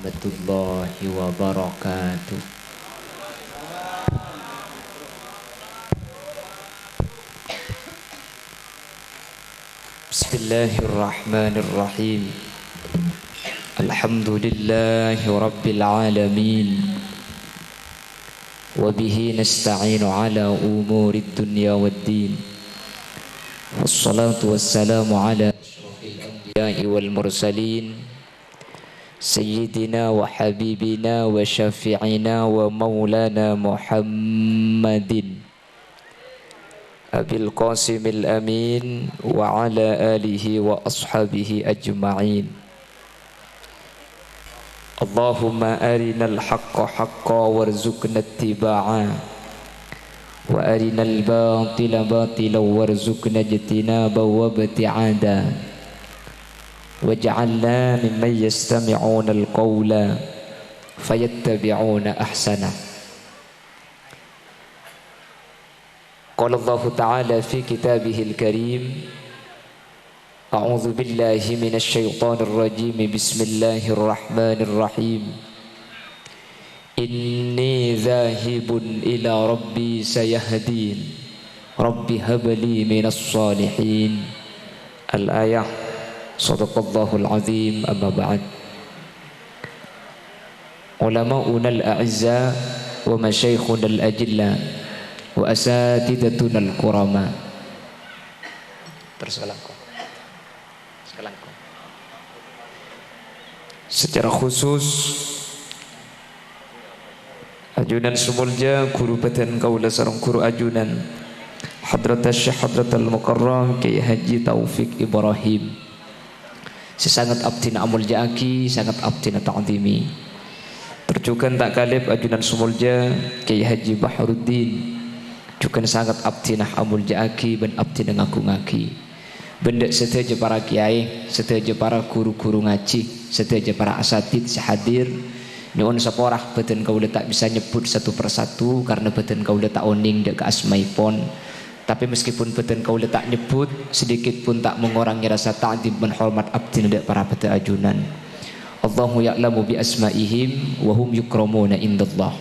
warahmatullahi wabarakatuh. Bismillahirrahmanirrahim. Alhamdulillahi rabbil alamin. Wabihi nasta'inu ala umurid dunya waddin. Wassalatu wassalamu ala asyrafil anbiya'i wal mursalin Sayyidina wa habibina wa syafi'ina wa maulana Muhammadin Abil Qasimil Amin wa ala alihi wa ashabihi ajma'in. Allahumma arinal haqqa haqqa warzuqna ittiba'a wa arinal batila batila warzuqna ijtinaba wa ibti'ada. Waj'alna mimman yastami'una al-qawla fayattabi'una ahsana. Qala Allah Ta'ala fi kitabihil karim, A'udzu billahi minasy syaithanir rajim. Bismillahirrahmanirrahim. Inni dzahibun ila rabbi sayahdin. Rabbi habli minas salihin. Al-ayah. Sadaqallahul azim. Amma ba'd. Ulama'una al-a'izza wa masyaikhuna al-ajilla wa asatidatuna al-kurama. Terus kalangku. Secara khusus ajunan Sumulja guru badan kaula sareng guru ajunan Hadrat Syekh Hadratul Mukarram Kiai Haji Taufik Ibrahim. Sesangat abdina amulja aki, sangat abdina ta'zimi. Terjukan tak kalib ajunan Sumulja Kiai Haji Bahruddin. Juga sangat abdina amulja aki ben abdina ngaku-ngaki. Benda seteja para kiai, seteja para guru-guru ngaji, seteja para asatid sehadir. Nyuwun saporah badan kaula tak bisa nyebut satu persatu karena badan kaula tak oning dek asmaipun. Tapi meskipun badan kaula tak nyebut, sedikit pun tak mengurangi rasa ta'zim dan hormat abdina dek para beta ajunan. Allahu ya'lamu bi asma'ihim wa hum yukramuna indallah.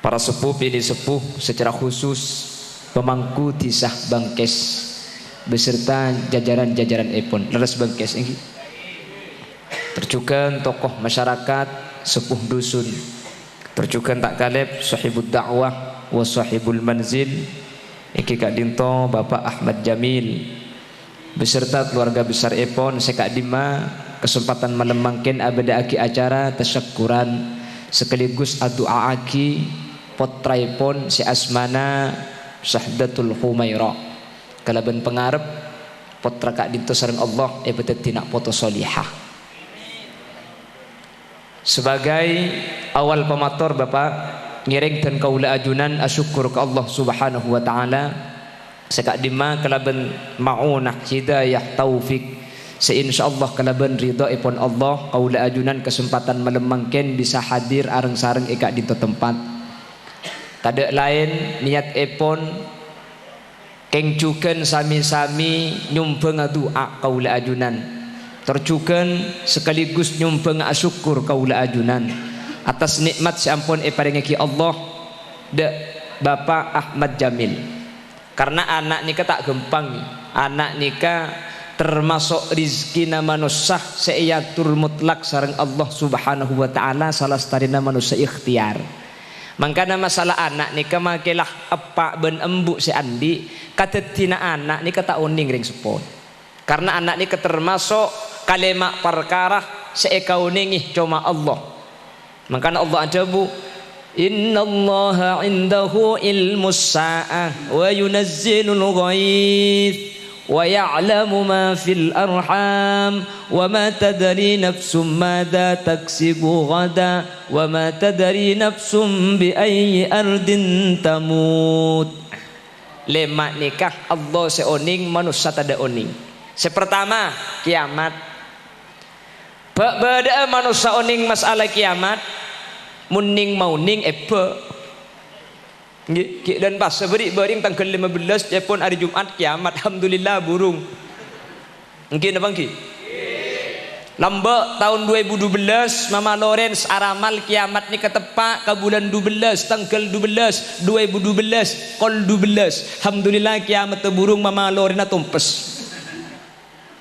Para sepuh ini sepuh secara khusus pemangku tisah Bangkes beserta jajaran-jajaran epon leres Bangkes ini. Terjukan tokoh masyarakat, sepuh dusun. Terjukan tak kalib sahibud dakwah wa sahibul manzil iki Kak Dinto Bapak Ahmad Jamil beserta keluarga besar epon Sekak Dima kesempatan malam mangkin abada aki acara tasyakuran sekaligus adu'a aki potraipon si Asmana Syahdatul Humaira kalaban pengarep potra Kak Dinto sareng Allah betet tina foto solihah. Sebagai awal pemator Bapak ngiring dan kaula ajunan asyukur ke Allah Subhanahu wa taala Sekak Dima kalaban maunah hidayah taufik seinsyaallah kalaban ridha ipun Allah kaula ajunan kesempatan malam mangken bisa hadir areng sareng Kak Dinto tempat. Kada lain niat ipun kengcuken sami-sami nyumbeng doa kaula ajunan. Terjukan sekaligus nyumbeng asyukur kaula ajunan atas nikmat sampun paringake Allah de Bapak Ahmad Jamil. Karena anak nika tak gempang, anak nika termasuk rizkina manusia seyatur mutlak sareng Allah Subhanahu wa taala salah starina manusia ikhtiar. Mangkana masalah anak nika makelah epak ben embuk si Andi katetina anak nika tak uning ring sepon. Karena anak nika termasuk kalimat perkara seekauningi cuma Allah. Makanya Allah ajabu innallaha indahu ilmus sa'ah wa yunazzilul ghaith wa ya'lamu ma fil arham wa ma tadri nafsum madza taksibu ghada wa ma tadri nafsum bi ayyi ardin tamut. Lemak nikah Allah seoning manusia tada oning. Sepertama kiamat. Bada manusia oning masalah kiamat muning mauning epe dan pas seberi bering tanggal 15 pun hari Jumat kiamat alhamdulillah burung mungkin apa ki Lambak tahun 2012 Mama Lawrence aramal kiamat ni ketepak ke bulan 12 tanggal 12 2012 kol 12. Alhamdulillah kiamat terburung Mama Lawrence tumpes.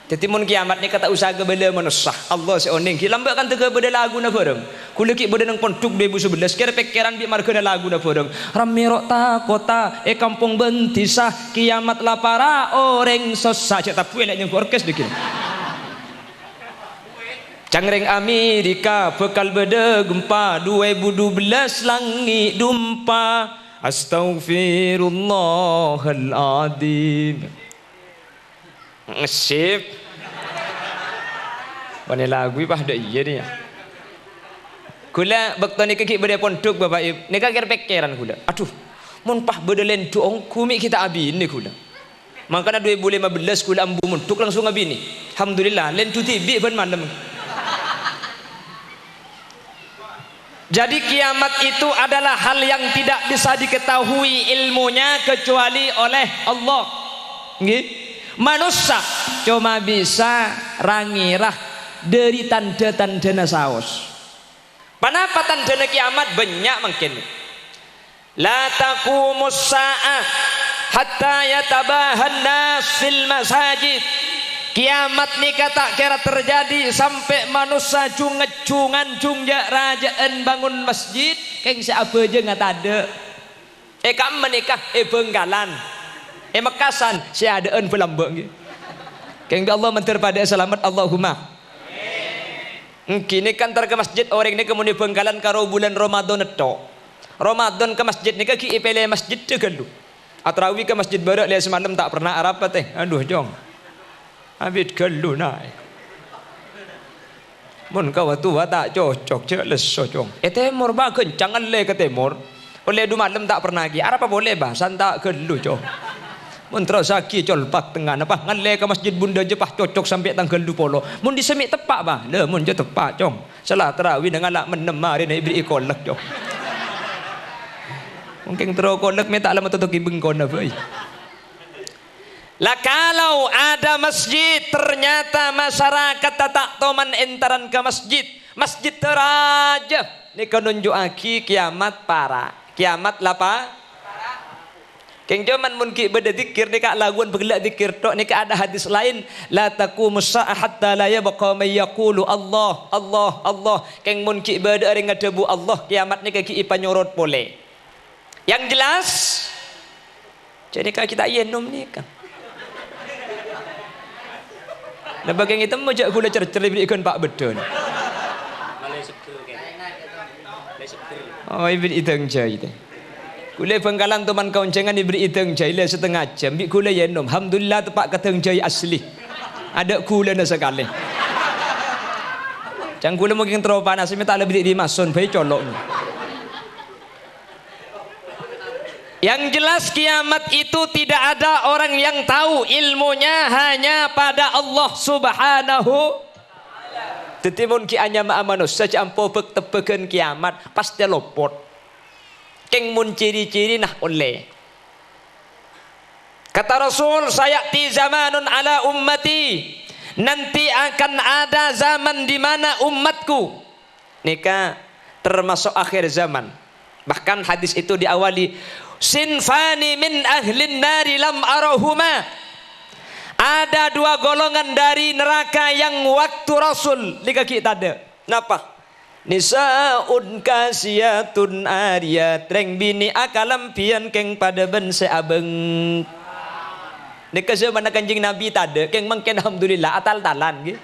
Jadi mun kiamat ni kata usaha bela manusia Allah seoning ki lambak kan tega beda lagu na bareng. Kula ki beda nang pontuk 2011 kira pikiran bi marga lagu na bareng. Ramirok ta kota kampung bentisah kiamat la para orang sosah cak tapi lek nyang orkes dikit. Cangreng Amerika bekal beda gempa 2012 langit dumpa Astaghfirullahaladzim. Ngesip Bani lagu pah dak iya dia. Kula bakto ni kiki beda pondok Bapak Ibu. Ni kira pikiran kula. Aduh, mun pah beda lendong kumi kita abi ni kula. Makanya 2015 kula ambu munduk langsung abi ni. Alhamdulillah lendu tibi ban malam. Jadi kiamat itu adalah hal yang tidak bisa diketahui ilmunya kecuali oleh Allah. Nggih. Manusia cuma bisa rangirah dari tanda-tanda saos. Kenapa tanda kiamat banyak mungkin? La taqumus sa'ah hatta yatabahan nas fil masajid. Kiamat ni kata kira terjadi sampai manusia cungan jak rajaan bangun masjid keng siapa je ngat ada. Kam menikah benggalan. Mekasan si adaan pelambak nggih. Keng Allah mentir pada selamat Allahumma. Kini kan ke masjid orang ni kemudian benggalan karo bulan Ramadan tok. Ramadan ke masjid ni ki ipele masjid tegelu. Atrawi ke masjid barak lihat semalam tak pernah apa teh. Aduh jong. Abid gelu naik. Mun kau tua tak cocok je leso jong. Temur bah kencang le ke temur. Oleh du malam tak pernah lagi. Apa boleh bah santak gelu jong. Mun terus aki colpak tengah apa ngalle ke masjid bunda je pah cocok sampai tanggal 20. Mun disemik tepak bah. Le mun je tepak jong. Salah tarawih dengan lak menem hari ni ibri kolak jong. Mungkin terus kolak me tak lama tutuki bengkon apa. Lah kalau ada masjid ternyata masyarakat tak toman entaran ke masjid teraja ni nunjuk aki kiamat para kiamat lapa keng jaman mun ki beda zikir ni ka laguan begelak zikir tok ni ka ada hadis lain la taqumus sa'ah hatta la yabqa may yaqulu Allah Allah Allah keng mun ki beda ring ngadebu Allah kiamat ni ki ipanyorot pole yang jelas jadi ka kita yenum ni kan. Nah bagian itu mojak gula cercer beri ikan pak bedon. Oh ibri iteng jai teh. Gula Bengkalan teman kawan jangan diberi iteng jai le setengah jam. Bi gula yenom. Alhamdulillah tepak keteng jai asli. Ada gula na sekali. Jangan gula mungkin terlalu panas. Minta lebih di mason. Baik colok ni. Yang jelas kiamat itu tidak ada orang yang tahu ilmunya hanya pada Allah Subhanahu. Tetimun ki anya ma manusia campo bek tebekeun kiamat pasti lopot. Keng mun ciri-ciri nah oleh. Kata Rasul sayati zamanun ala ummati. Nanti akan ada zaman di mana umatku nikah termasuk akhir zaman. Bahkan hadis itu diawali sinfani min ahlin nari lam arahuma. Ada dua golongan dari neraka yang waktu Rasul liga kita ada. Napa? Nisaun kasiyatun ariyat reng bini akalam pian keng pada ben seabeng. Nika zaman kanjing Nabi tade keng mangken alhamdulillah atal-talan nggih.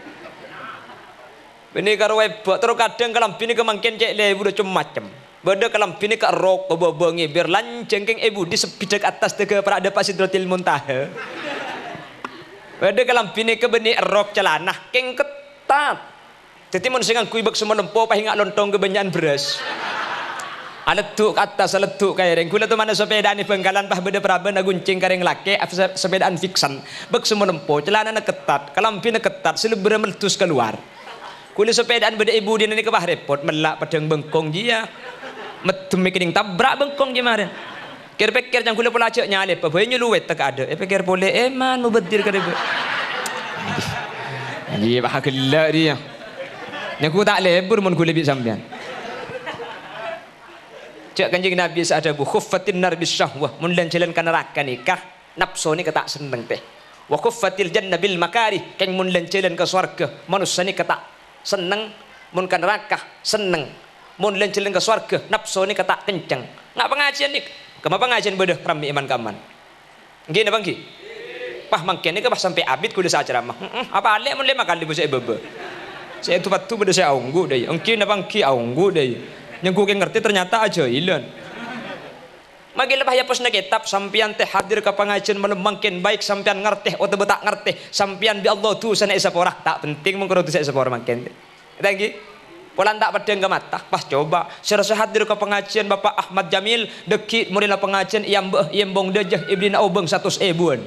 Bini karo webok terus kadang kalam bini kemangken cek le udah macam. Bada kalam bini ka rok bobo ngibir lanceng keng ibu di sepidak atas tege pada Sidratil Muntaha. Bada kalam bini ke beni rok celana keng ketat. Teti mun sing kui bek semua lempo pahingak lontong kebanyakan beras. Aletuk atas aletuk kaya reng kula tu mana sepedaan ni Bengkalan pah beda praben guncing kareng lake sepedaan fiksan. Bek semua lempo celana na ketat, kalam bini ketat selebra meletus keluar. Kuli sepedaan beda ibu dia ni ke bah repot melak padang bengkong dia. Metum mikiring tabrak bengkong gimana? Kira-kira jangan kula pula cek nyale, apa banyak luwet tak ada. Pikir boleh man mubadir ke dia. Dia bahagia dia. Yang ku tak lebur mun ku lebih sampean. Cak Kanjeng Nabi ada bu khuffatin nar bisyahwah mun lan jalan ka neraka nikah nafsu ni ketak seneng teh. Wa khuffatil jannah bil makarih keng mun lan jalan ke surga manusia ni ketak seneng mun ka neraka seneng. Mun lan jalan ke surga nafsu ni ketak kencang. Ngak pengajian ni. Kema pengajian beueuh rami iman kaman. Nggih napa nggih? Pah mangken ni ke pas sampai abid kudu saceramah. Apa alek mun lima kali bu saya bebe. Saya tu patu beueuh saya aunggu deui. Engki napa engki aunggu deui. Yang gue ngerti ternyata aja ilan. Magi lebah ya posna kitab sampian teh hadir ke pengajian melemangkin baik sampian ngerteh atau tak ngerteh sampian bi Allah tu sana isapora tak penting mengko tu isapora mangkin. Kita nggih. Polan tak pedeng ke mata pas coba serasa hadir ke pengajian Bapak Ahmad Jamil deki mulai pengajian iambeh iembong dejah ibdina obeng 100 ebuan.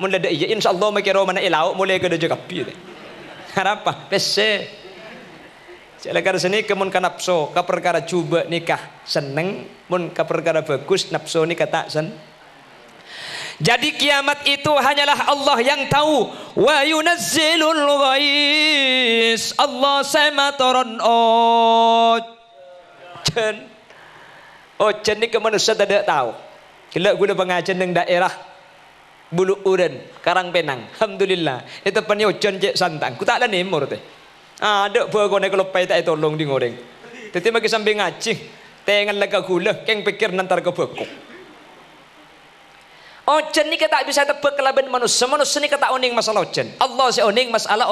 Mun lada iya insyaallah makira mana ilau mulai ke dejah kapi. Harapa pese. Celakar seni kemun ka nafsu ka perkara coba nikah seneng mun ka perkara bagus nafsu ni kata sen. Jadi kiamat itu hanyalah Allah yang tahu. Wa yunazzilul ghais. Allah sama turun ojen. Ojen ni ke manusia tidak tahu. Kila guna pengajian di daerah Bulu Uren, Karangpenang. Alhamdulillah. Itu punya ojen cek santang. Ku tak ada nimur teh. Ada buah kone kalau pay tak tolong di goreng. Tetapi bagi sambil ngaji, tengan lega gula, keng pikir nanti ke bekuk. Ojen ni kita bisa tebak kelaban manusia. Manusia ni kata oning masalah ojen. Allah si oning masalah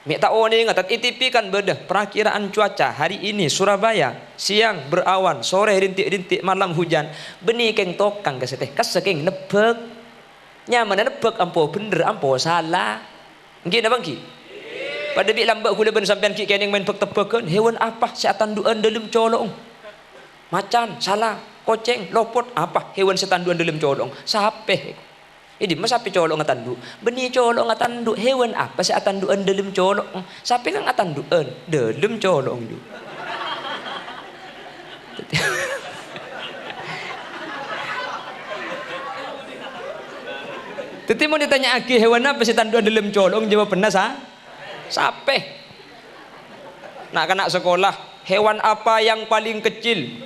Mik tak oning ngatat ITP kan beda. Perakiraan cuaca hari ini Surabaya siang berawan, sore rintik-rintik, malam hujan. Benih keng tokang ke seteh. Kas keng nebak. Nyaman nebak ampo bener ampo salah. Nggih napa nggih? Pada bi lambak gula ben sampean ki kening main tebak-tebakan hewan apa setan duan dalam colong. Macan salah, koceng, lopot apa hewan setan duan dalam colong. Sape. Ini mas sapi colong atandu. Benih colong atandu hewan apa setan duan dalam colong. Sape kan atanduan dalam colong ju. Teti mau ditanya aki hewan apa setan duan dalam colong jawab benar Sape. Nak anak sekolah, hewan apa yang paling kecil?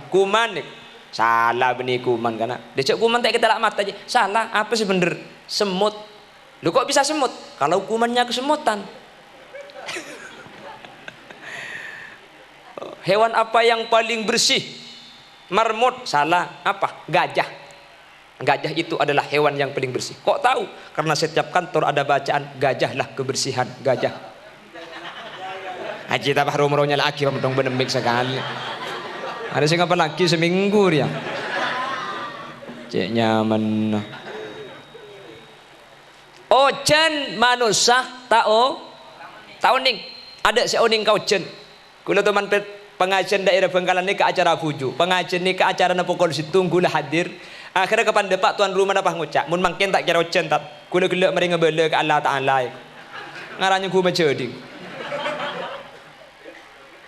Kuman. Salah benih kuman kana. Dia cek kuman tak kita lak mata aja. Salah, apa sih bener? Semut. Lu kok bisa semut? Kalau kumannya kesemutan. Hewan apa yang paling bersih? Marmut. Salah. Apa? Gajah. Gajah itu adalah hewan yang paling bersih. Kok tahu? Karena setiap kantor ada bacaan gajahlah kebersihan gajah. Haji tabah rumrohnya lagi dong benembik sekali. Ada sing apa lagi seminggu dia. Cek nyaman. Ojen manusia tahu ning. Ada si oning kau ojen. Kula teman pengajian daerah Bangkalan ni ke acara buju. Pengajian ni ke acara napokol situng gula hadir. Akhirnya kapan depak tuan rumah apa ngucap mun mangken tak kira ojen tak kula gelak mari ngebela ke Allah Taala ngaranya ku maceding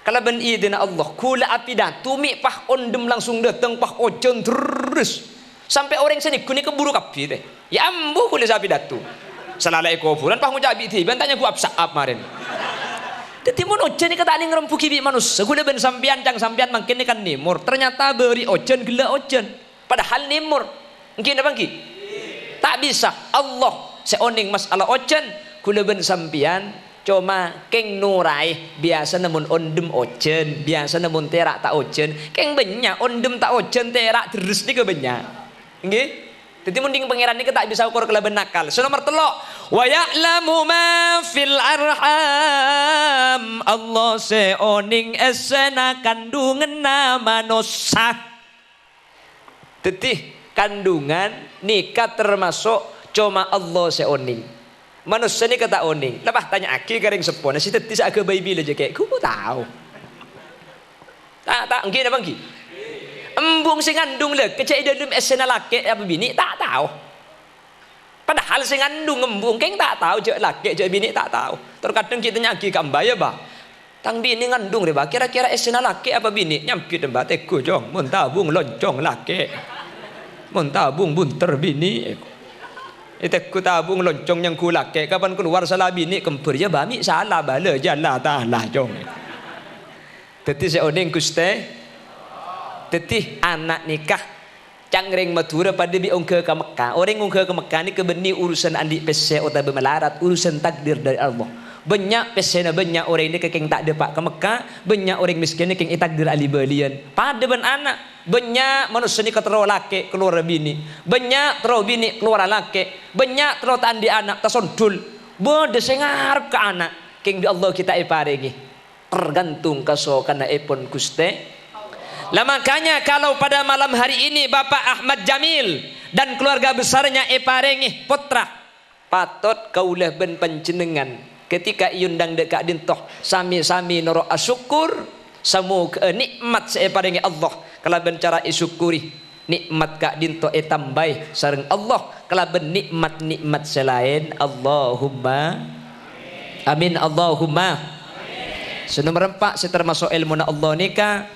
kalau ben idina Allah kula api datu mi pah ondem langsung datang pah ojen terus sampai orang sini kuni keburu kapi teh ya ambu kula sapi datu salalai kuburan pah ngucap bi tiban tanya ku apsaap marin dadi mun ojen ni kata ning ngrempuki bi manusia kula ben sampean cang sampean mangken ni kan nimur ternyata beri ojen gelak ojen padahal nimur mungkin apa nggih tak bisa Allah seoning masalah ojen kula ben sampian cuma keng nurai biasa namun ondem ojen biasa namun terak tak ojen keng banyak ondem tak ojen terak terus ni ke banyak nggih dadi mending pangeran ni tak bisa ukur kelaben nakal nomor 3 wa ya'lamu ma fil arham Allah seoning esena kandungan manusia. Tetih kandungan nikah termasuk cuma Allah seoning. Manusia ni kata oning. Lepas tanya aki garing sepona si tetih sak baby aja kayak ku tahu. Tak nggih apa nggih? Embung sing ngandung le kecek dalam esena laki apa bini tak tahu. Padahal sing ngandung embung keng tak tahu jek laki jek bini tak tahu. Terkadang kita nyaki kambaya bah. Tang bini ngandung deh bah. Kira-kira esena laki apa bini nyampit mbak teko jong mun tabung loncong laki. Mun tabung bunter bini Itu tabung loncong yang kulake kapan keluar salah bini kempur ya bami salah bala jalla ta'ala jong. Teti seodeng kuste. Teti anak nikah cangring Madura pada bi ongke ke Mekah. Orang ongke ke Mekah ni kebeni urusan andi pese atau bermelarat, urusan takdir dari Allah. Banyak pesena banyak orang ni kekeng tak dapat ke Mekah, banyak orang miskin ni kekeng takdir ali balian. Pada ben anak banyak manusia ni ketero laki keluar bini, banyak terus bini keluar laki, banyak terus tandi anak tasondul, bode sengarap ke anak, keng di Allah kita iparingi, tergantung kaso kana epon kuste. Lah makanya kalau pada malam hari ini Bapak Ahmad Jamil dan keluarga besarnya iparingi putra, patut kaulah ben panjenengan ketika iundang dekat dintoh sami-sami noro asyukur samu nikmat separingi Allah. Kalau bencara isyukuri nikmat kak dinto tambah sareng Allah. Kalau ben nikmat-nikmat selain Allahumma amin Allahumma. Senomor 4 termasuk ilmu na Allah nika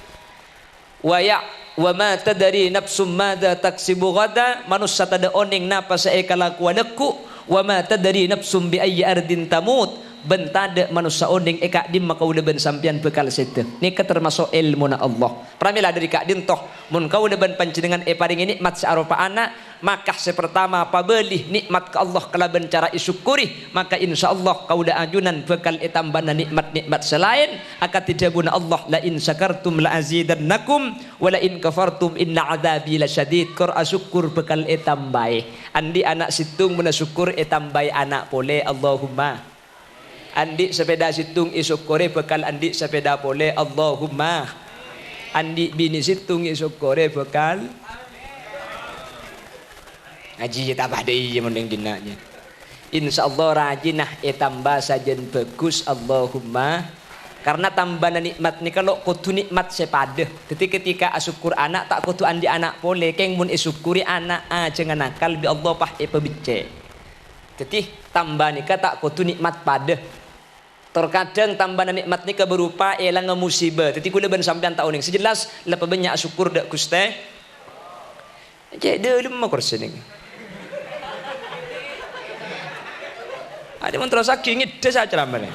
wa ma tadari nafsum madza taksibu ghada. Manusia tada oning napa sae kalakuan deku wa ma tadari nafsum bi ayyi ardin tamut. Bentada manusia oning kak dim maka udah ben sampian bekal situ. Ni termasuk ilmu na Allah. Pramila dari kak dim toh mun kau udah ben panjenengan paring nikmat searupa anak, maka sepertama pabelih nikmat ke Allah kala ben cara isyukuri, maka insyaallah kau udah ajunan bekal tambana nikmat-nikmat selain akan tidak guna Allah. La in syakartum la azidannakum wa la in kafartum inna adzabi lasyadid. Kor asyukur bekal tambai. Andi anak situng mun syukur tambai anak pole Allahumma. Andi sepeda situng isukore bekal andi sepeda pole Allahumma. Andi bini situng isukore bekal ngaji tak pada iya mending dinanya. Insyaallah rajinah tambah sajen bagus Allahumma. Karena tambahan nikmat ni kalau kudu nikmat sepada. Jadi ketika asyukur anak tak kudu andi anak pole keng mun isyukuri anak jangan nakal bi Allah pah pebice. Jadi tambah nikah tak kudu nikmat pada. Terkadang tambahan nikmat nikah berupa elang musibah. Jadi kula ben sampean tak uning sejelas lepas banyak syukur dak Gusti. Jadi lima kursi ni. Ada mun terus saking ngedes acara mana.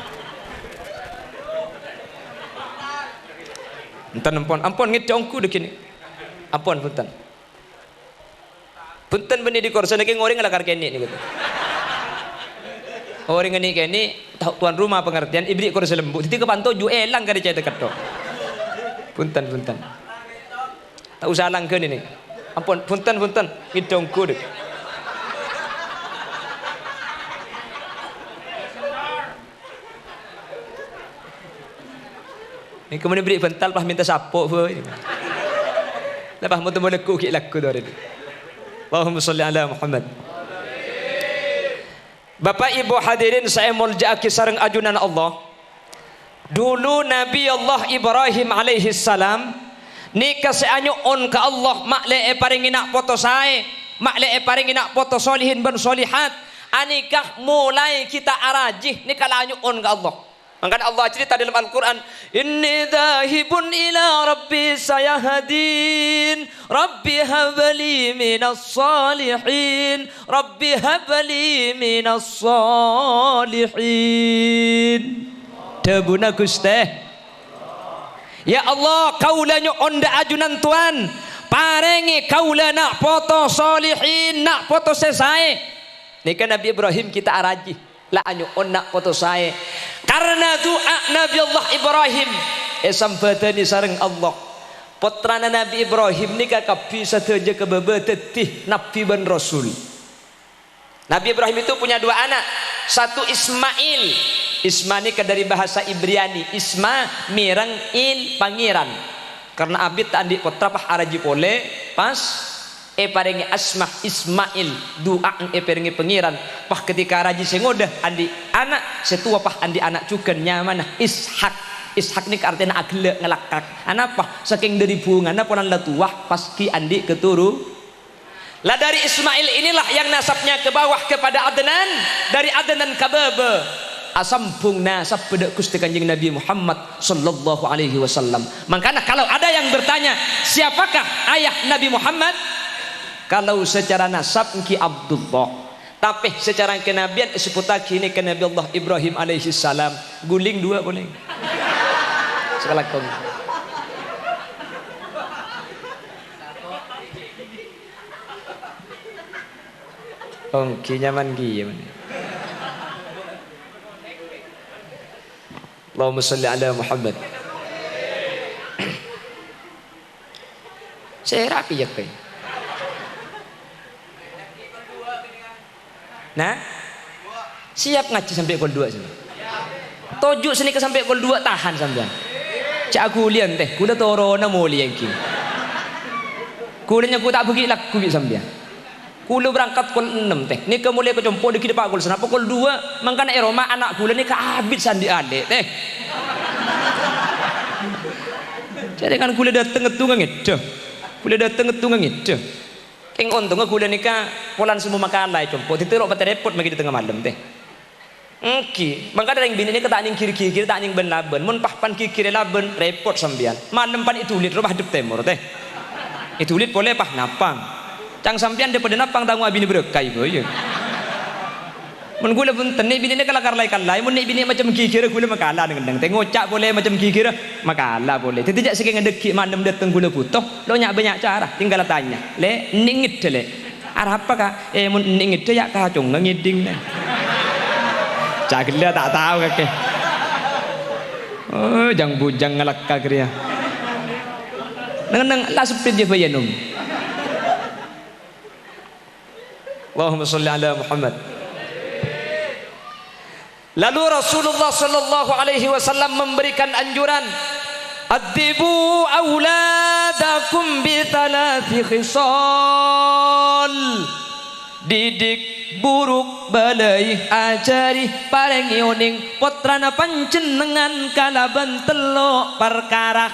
Enten ampun ngedongku dekini. Ampun punten. Punten benih di kursi niki ngoreng ala karkeni ni gitu. Orang ini kini tuan rumah pengertian ibrik kursi lembu. Jadi kepantau ju elang kali cai dekat tu. Punten. Tak usah langkeun ini. Ampun, punten. Ngidongku dek. Ini kemudian beri bental pah minta sapuk ini. Lepas mau temu leku ki laku tu hari. Allahumma salli ala Muhammad. Bapak Ibu hadirin saya mulja'aki sareng ajunan Allah. Dulu Nabi Allah Ibrahim alaihi salam nikah seanyu on ke Allah makle paringi nak foto sae, makle paringi nak foto solihin ban solihat. Anikah mulai kita arajih nikah lanyu on ke Allah. Maka Allah cerita dalam Al-Quran, inni dhahibun ila rabbi sayahdin, rabbi habli minas salihin, rabbi habli minas salihin. Debuna Gusti. Ya Allah, kaula onda ajunan Tuhan, parengi kaula nak foto salihin, nak foto sesae. Nika Nabi Ibrahim kita araji, la anyu on nak foto sae. Karena doa Nabi Allah Ibrahim sambadani sareng Allah. Putrana Nabi Ibrahim ni kakak bisa saja kebebetetih Nabi dan Rasul. Nabi Ibrahim itu punya dua anak. Satu Ismail. Isma ni dari bahasa Ibriani. Isma mirang il pangeran. Karena abid tak andik putra pah araji pole pas paringi asmah Ismail doa paringi pengiran pah ketika raji sengodah andi anak setua pah andi anak juga nyaman Ishak ni artinya agle ngelakak anak pah saking dari bunga anak ponan latuah paski andi keturu lah dari Ismail inilah yang nasabnya ke bawah kepada Adnan, dari Adnan ke Baba asambung nasab pada Gusti Kanjeng Nabi Muhammad sallallahu alaihi wasallam. Makanya kalau ada yang bertanya siapakah ayah Nabi Muhammad, kalau secara nasab ki Abdullah, Tapi secara kenabian seputaki ini ke Nabi Allah Ibrahim alaihi salam. Guling dua boleh. Sekali kong. Ongki nyaman gi. Allahumma salli ala Muhammad. Saya rapi ya kai. Nah, siap ngaji sampai gol 2 sini. Tojuk sini ke sampai gol 2 tahan sampean. Cak aku lian teh, kuda torona moli yang ki. Kudanya ku tak bagi laku bi sampean. Kula berangkat gol 6 teh. Ni ke mulai ke compo dikit pak gol sana. Gol 2 mangkana Eroma anak kula ni keabit sandi ade teh. Jadi kan kula dateng ngetungang itu. Kula dateng ngetungang itu. Keng untung kula nika polan semua makalai compo ditelok pate repot magi di tengah malam teh. Engki, mangka ada yang bini ni tak ning kiri-kiri tak ning ben laben, mun pahpan kiri laben repot sampean. Malam pan itu lit rumah dep temur teh. Itu lit boleh pah napang. Cang sampean daripada napang tangu abini berkai boy. Mun kula pun tene bini ni kalai, mun ni bini macam kiri kula makala dengan teh ngocak boleh macam kiri makala boleh. Tidak sekeng ngedeki malam dateng kula butuh, lo nyak banyak cara, tinggal tanya. Le ningit le. Arah apa kak? Mun ningit ya kacung ngiding nih. Cakilnya tak tahu kakek. Oh, jang bujang ngelak kakek. Neng lah sepit je bayanum. Allahumma salli ala Muhammad. Lalu Rasulullah sallallahu alaihi wasallam memberikan anjuran, "Adibu auladakum bi thalathi khisal." Didik buruk balai ajari parengi oning putrana panjenengan kalaban telok perkara.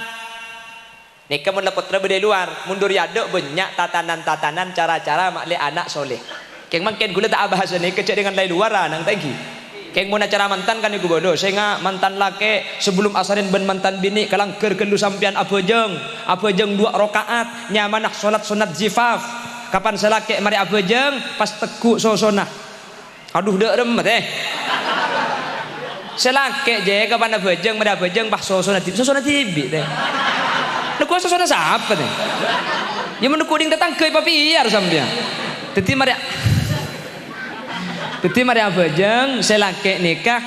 Nika mun putra bede luar mundur yaduk banyak tatanan-tatanan cara-cara makle anak soleh. Keng mangken gula tak bahasa ni kecek dengan lai luar nang tagi. Keng mun acara mantan kan iku bodoh. Saya mantan laki sebelum asarin ben mantan bini kalangker kelu sampean apa jeng 2 rakaat nyamanah salat sunat zifaf. Kapan selake mari apa jeng pas tekuk sosona. Aduh dek rem teh. Selake je kapan apa jeng mari apa jeng pas sosona tibi teh. Lu sosona siapa teh? Ya mun kuding datang ke papiar sampean. Teti mari apa jeng selake nikah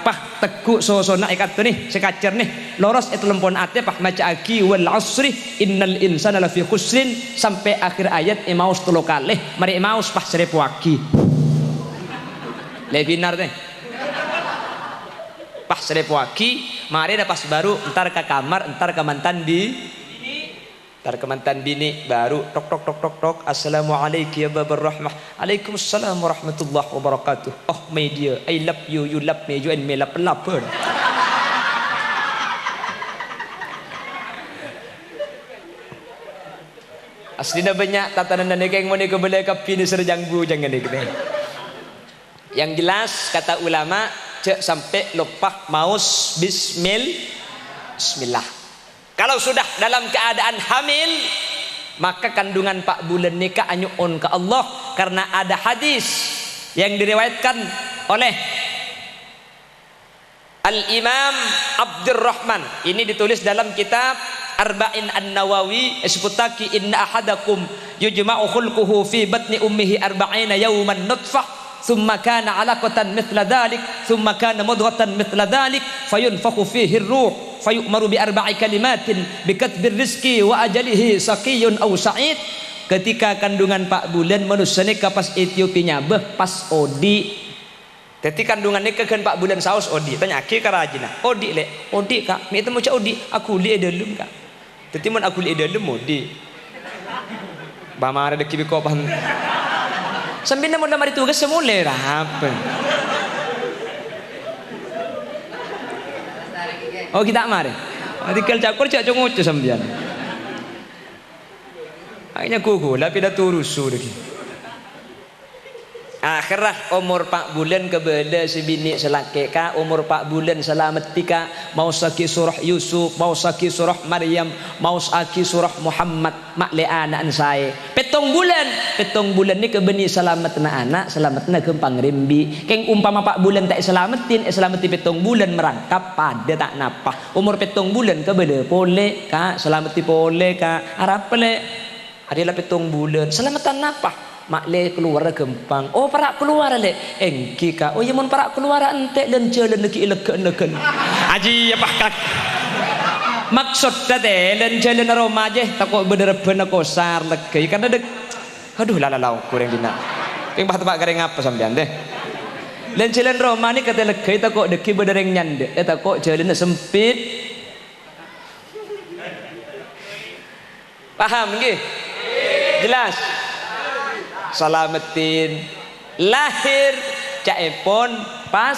pah tekuk sosona ikat tu nih sekacer nih loros itu lempon ate pah maca aki wal asri innal insana lafi khusrin sampai akhir ayat imaus telu kalih mari imaus pah seribu waki lebinar teh pah seribu waki mari dah pas baru entar ke kamar entar ke mantan bini baru tok assalamualaikum ya babar rahmah waalaikumsalam warahmatullahi wabarakatuh. Oh media I love you love me you and me love aslinya banyak tatanan dan yang mau ni kebelai kapi ni serjang bujang ni kita. Yang jelas kata ulama cek sampai lupa maus bismillah. Kalau sudah dalam keadaan hamil maka kandungan 4 bulan nikah anyuun ke Allah karena ada hadis yang diriwayatkan oleh Al-Imam Abdurrahman. Ini ditulis dalam kitab Arba'in An-Nawawi isbutaki inna ahadakum yujma'u khulquhu fi batni ummihi arba'ina yawman nutfah thumma kana 'alaqatan mithla dhalik thumma kana mudghatan mithla dhalik fayunfakhu fihi ar-ruh fayu'maru bi arba'i kalimatin bikatbir rizki wa ajalihi saqiyun aw sa'id. Ketika kandungan 4 bulan manusia nikah pas Ethiopia beh pas odi. Jadi kandungan nikah kan 4 bulan saus odi. Tanya aki karajina. Odi le. Odi kak. Mi itu mau cak odi. Aku li dalam kak. Jadi mun aku li dalam odi. Bamara deki biko paham. Sambil namun mari tugas semula apa? Oh kita mari. Artikel cakur cak cungut sambian. Akhirnya kuku lah pindah turusu lagi. Akhirah umur 4 bulan kebela si bini selaki ka, umur 4 bulan selamati ka, mau saki surah Yusuf, mau saki surah Maryam, mau saki surah Muhammad, makle anak saya. Petong bulan ni kebeni selamat na anak, selamat na kempang rimbi. Keng umpama 4 bulan tak selamatin, selamati petong bulan merangkap pada tak napa. Umur petong bulan kebela pole ka, selamati pole ka, arap pole. Adalah petong bulan, selamatan napa? Makle keluar gempang. Oh para keluar le engki ka. Oh yamun para keluar entek dan jalan lagi ileken aji apa kak maksud tadi dan jalan Roma aja takut bener-bener kosar lagi karena dek aduh lalau kurang dina yang bah tempat gareng apa sampean deh dan jalan Roma ni kata lagi takut deki bener yang nyande takut jalan sempit paham nggih jelas salamatin lahir caepon pas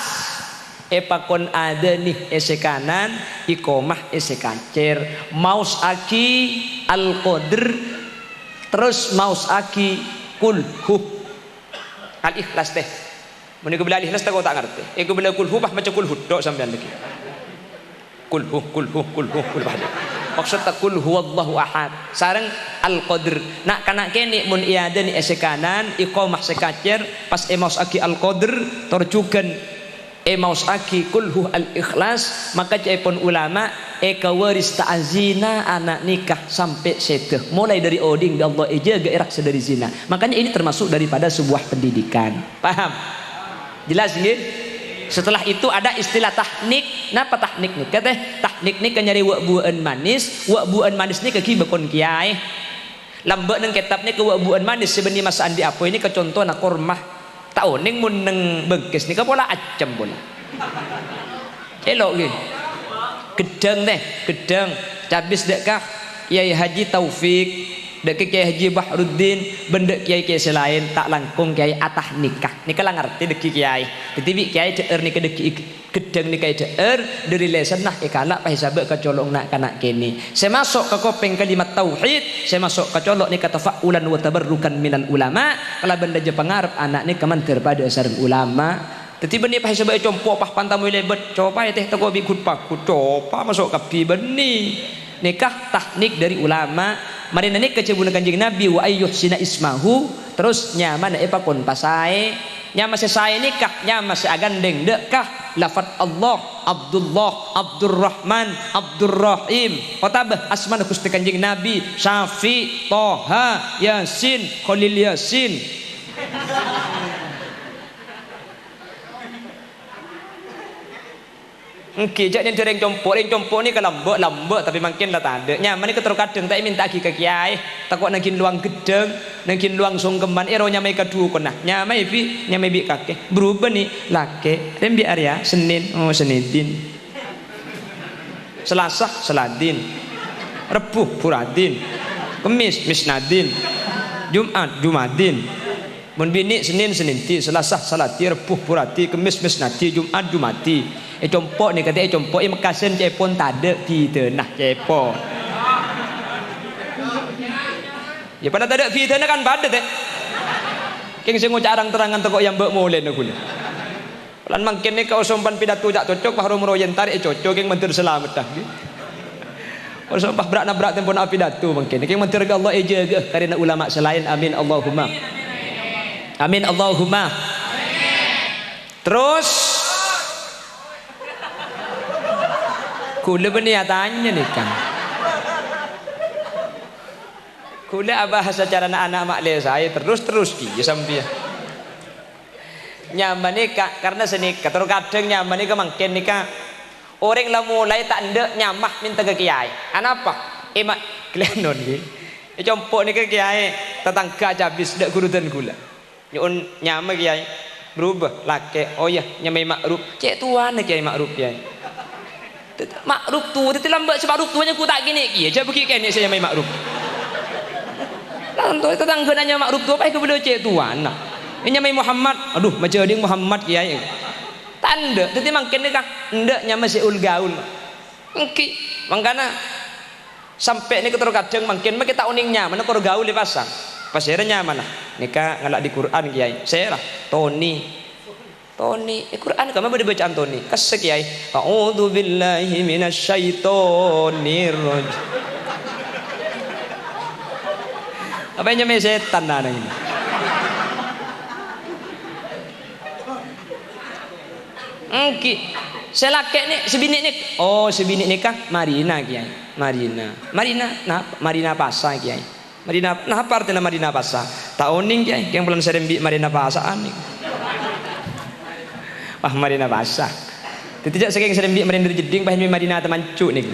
epakon ada nih ese kanan ikomah ese kancer maus aki al qadr terus maus aki kulhu al ikhlas teh mun iku bila ikhlas tak kau tak ngerti iku bila kulhu bah macam kulhu tok sampean lagi kulhu maksud takul huwallahu ahad sareng al qadr nak kana kene mun iada ni ese kanan iqamah sekacer pas emaus aki al qadr torjukan emaus aki kulhu al ikhlas maka cepon ulama kawaris ta'zina anak nikah sampai seteh mulai dari oding Allah jaga irak sedari zina makanya ini termasuk daripada sebuah pendidikan paham jelas nggih. Setelah itu ada istilah tahnik. Napa tahnik nih? Kata tahnik nih kan nyari wak buan manis. Wak buan manis nih kaki bekon kiai. Lambak neng kitab nih ke wak buan manis sebenarnya Mas Andi apa ini ke contoh nak kormah. Tahu neng mun neng bengkes nih pola acem bola. Elok gini. Gedang deh, gedang. Cabis dekkah Kiai Haji Taufik. Dek Kiai Haji Bahruddin bendek kiai selain tak langkung kiai atah nikah nikah lang ngerti dek kiai tetapi kiai ceer nikah dek gedeng nikah ceer dari lesan nah ikalak pahisabek kecolong nak kanak kini saya masuk ke kopeng kalimat tauhid saya masuk ke colok nikah tafaulan wa tabarrukan minal ulama kalau benda je pangarep anak ni kemantir pada sareng ulama tetapi benih pahisabek compok pah pantamu lebet coba ya teh tako bikut pakut coba masuk kapi benih nikah tahnik dari ulama mari nani kecebuna kanjeng Nabi wa ayyuhsina ismahu terus nyaman pakon pasai nyama sesai nikah nyama seagandeng dekkah lafat Allah Abdullah Abdurrahman Abdurrahim kotabah asman Gusti kanjeng Nabi Syafi Toha Yasin Khalil Yasin Engki jak yang dereng compok ni ke lambak tapi makin lah tak ada. Nyaman ni keteruk kadang tak minta lagi ke kiai. Takut nangkin luang gedeng, nangkin luang sungkeman. Ero nyamai kedua kena. Nyamai bi kakek. Berubah ni laki. Dan biar ya Senin Senidin. Selasa Seladin. Rebuh Puradin. Kemis Misnadin. Jumat Jumadin. Mun bini Senin Seninti, Selasa Salati, Rebuh Purati, Kemis Misnati, Jumat Jumati. Compok ni kata compok mekasen cepon tade kita nah cepo ya pada tade kita kan pada teh keng sing ngucarang terangan teko yang mbok molen aku lan mangken ni kau sompan pidato jak cocok pah romo yen tarik cocok keng mentir selamat dah kau sompah brak nabrak tempon pidato mangken keng mentir Allah jaga karena ulama selain amin Allahumma amin Allahumma terus kula beniatannya nih kan kula abah secara anak-anak makle saya terus ki sampai nyaman nikah karena senikah terus kadang nyaman nikah mungkin nikah orang lah mulai tak ndek nyamah minta ke kiai anapa emak klenon ki compok nikah kiai tetangga habis ndak kurutan kula nyun nyamah kiai berubah laki oh ya nyamai makruf cek tuan kiai makruf kiai makruf tu tetapi lambat sebab makruf tuanya ku tak gini iya je pergi kene saya main makruf lan tu tetangga nanya makruf tu apa ke bela cek tuan nah ini main Muhammad aduh macam dia Muhammad kiai tanda tetapi mangken ni kah ndaknya masih gaul engki mangkana sampai ni keterus kadang mangken kita uningnya mana kor gaul di pasar pasirnya mana nikah ngalak di Quran kiai saya lah Tony Quran kamu boleh bacaan Tony kasih kiai a'udzu billahi minasyaitonir rajim apa yang nyamai setan dah ini selake nih sebini nih oh sebini nikah Marina kiai Marina Pasa kiai Marina nah apa artinya Marina Pasa tahuning kiai yang belum sering Marina Pasaan nih wah Marina Pasa tidak sering Marina jeding bahan Marina teman cuk nih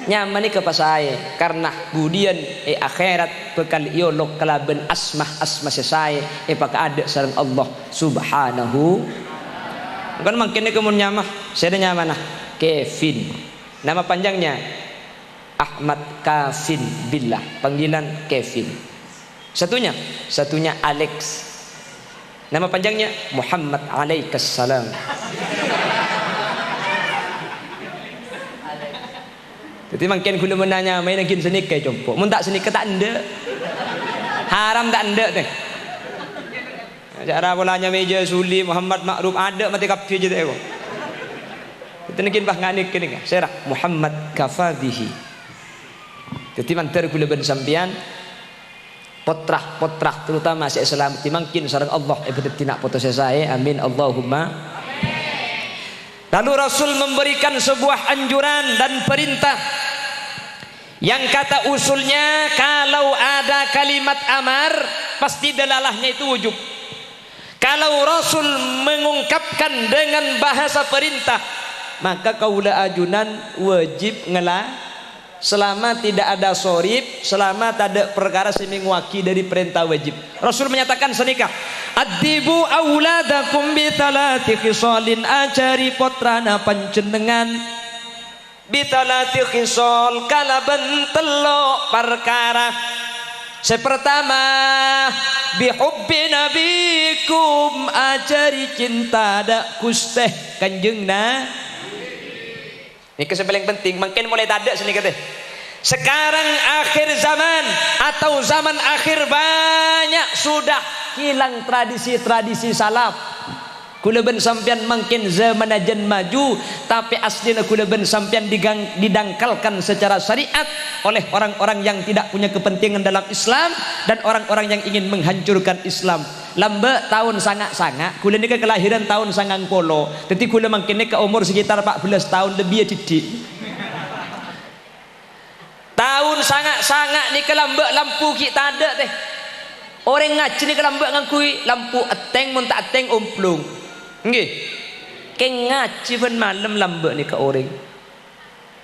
nyaman nih ke pasai karena budian akhirat bekal iolok kalaben asmah sesai pakai ada sareng Allah subhanahu kan makin ini kemun nyamah saya ada nyaman nah Kevin nama panjangnya Ahmad Kavin Billah panggilan Kevin satunya Alex nama panjangnya Muhammad alaikassalam jadi makin gula menanya main lagi senikah coba mun tak senikah tak anda haram tak anda teh cara bolanya meja suli Muhammad Ma'ruf ada mati kapi je teh itu mungkin bah nganik kini serah Muhammad kafadhihi jadi mantar gula ben sampian potrah terutama si Islam timangkin sareng Allah ibadat tina foto saya amin Allahumma. Lalu Rasul memberikan sebuah anjuran dan perintah yang kata usulnya kalau ada kalimat amar pasti dalalahnya itu wujub. Kalau Rasul mengungkapkan dengan bahasa perintah maka kaula ajunan wajib ngela selama tidak ada sorib, selama tak ada perkara semingwaki dari perintah wajib. Rasul menyatakan senikah adibu auladakum bitalati khisalin ajari potrana panjenengan bitalati khisal kalaban telo perkara sepertama bihubbi nabikum ajari cinta dak kusteh kanjengna ini yang paling penting makin mulai tak ada sini kata sekarang akhir zaman atau zaman akhir banyak sudah hilang tradisi salaf kula ben sampean makin zaman ajan maju tapi aslinya kula ben sampean didangkalkan secara syariat oleh orang-orang yang tidak punya kepentingan dalam Islam dan orang-orang yang ingin menghancurkan Islam lambe tahun sangat-sangat kula ni kelahiran tahun sangang polo jadi kula makin ni ke umur sekitar 14 tahun lebih didik tahun sangat-sangat ni ke lampu kita ada teh orang ngaji ni ke ngakui lampu ateng mun tak ateng umplung nggih ke ngaji ben malam lambe ni ke orang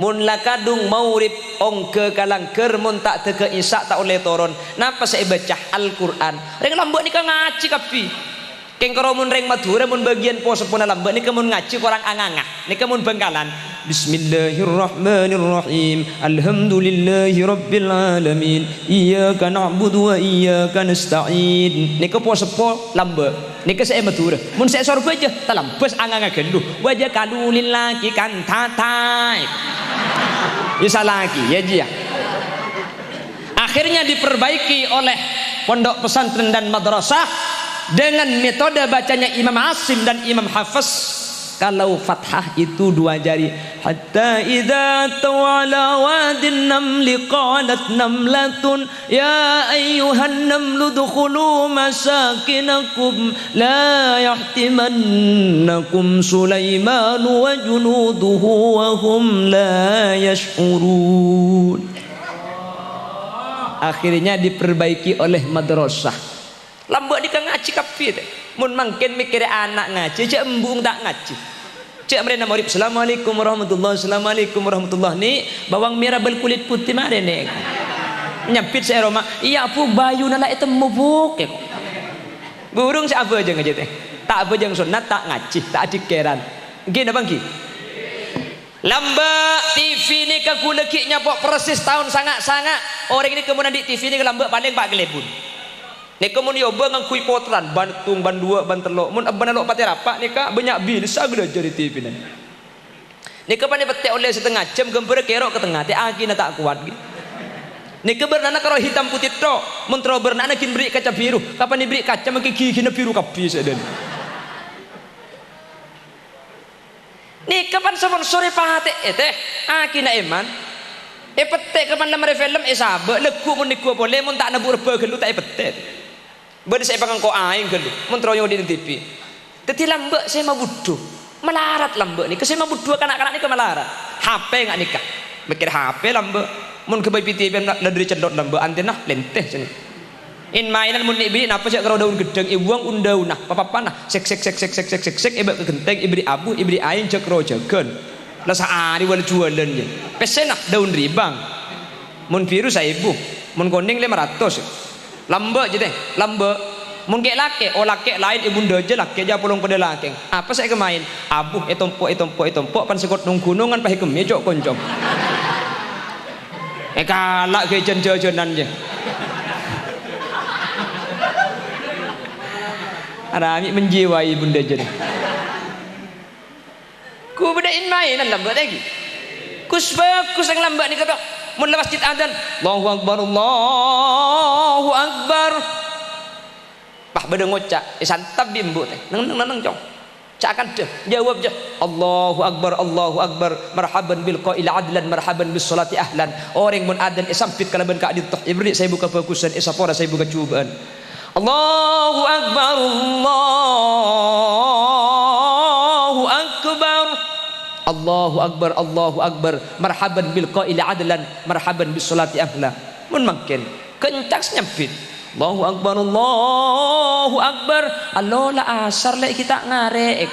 mun lakadung maurib ongke kalangker mun tak teke isak tak oleh toron napa saya baca Al-Qur'an reng lambe ni ka ngaji kapi keng karo mun reng Madura mun bagian pose pun lambe ni mun ngaji korang angangah ni mun Bangkalan Bismillahirrahmanirrahim Alhamdulillahi rabbil alamin iyyaka na'budu wa iyyaka nasta'in ni pose po lambe ni saya Madura mun saya sorba aja talambes angangah geluh wajah kalulillahi kan tatai bisa lagi ya ji ya akhirnya diperbaiki oleh pondok pesantren dan madrasah dengan metode bacanya Imam Asim dan Imam Hafiz kalau fathah itu dua jari hatta idza tawala wadin namli qalat namlatun ya ayyuhan namlu dukhulu masakinakum la yahtimannakum Sulaiman wa junuduhu wa hum la yash'urun akhirnya diperbaiki oleh madrasah lambak dika ngaji kapi teh mun mangken mikir anak ngaji cek embung tak ngaji cek mereka murid assalamualaikum warahmatullahi ni bawang merah berkulit putih mare nek nyapit saya Roma iya pu bayu nala itu mubuk ya burung siapa aja ngaji teh tak apa yang sunat tak ngaji tak adikeran gini bang ki lambak TV ni ke kuleki nyapok persis tahun sangat-sangat orang ini kemudian di TV ni ke lambak paling pak gelebun ni kemun yoba ngangkui potran bantung ban dua ban telok mun ban alok pati rapak ni ka banyak bil sagala jadi TV ni ni kapan ni petek oleh setengah jam gembere kerok ke tengah teh aki na tak kuat gitu Ni keberna karo hitam putih tok. Mun tro berna kin beri kaca biru. Kapan diberi kaca mangki gigi biru kabeh seden. Ni kapan sponsor pahate teh akina iman. Petek kapan lamar film sabe legu mun niku boleh mun tak nabu reba gelu tak petek. Bade saya pangang ko aing gelu. Mun tro yo di TV. Teti lambek saya mabuduh. Melarat lambek ni. Kesema buduh kanak-kanak ni ke melarat. HP enggak nikah. Mikir HP lambek. Mun ke bayi piti ben ladri cedot lambek antena lenteh sini. In mainan mun ibri napa sik karo daun gedeng ibuang unda-unah papa-panah sek ibak ke genteng ibri abu ibri aing cek ro jagon. Lah saari wal jualan je. Pesenah daun ribang. Mun biru 1000, mun kuning 500. Lambek je teh, lambek. Mun gek lake, oh lake lain ibunda je lake ja pulung pada lake. Apa saya kemain? Abuh etompok pan sekot nung gunungan pahe kemi cok koncom. Kalak ke jen-jenan je. Ada amik menjiwai bunda je. Ku bedain mainan lambat lagi. Kus yang lambat ni kata mun lepas masjid adzan, Allahu akbar Allahu akbar. Bah beda ngocak, santab bimbu teh. Neng jong. Cakan deh, jawab je. Allahu akbar, marhaban bil qail adlan, marhaban bis salati ahlan. Orang mun adzan sampit kalaban ka adit ibri saya buka fokusan isapora saya buka cubaan. Allahu akbar Allahu akbar marhaban bil qail adlan marhaban bis salati ahla. Mun makin kencang nyempit Allahu akbar alola asar lek kita ngarek.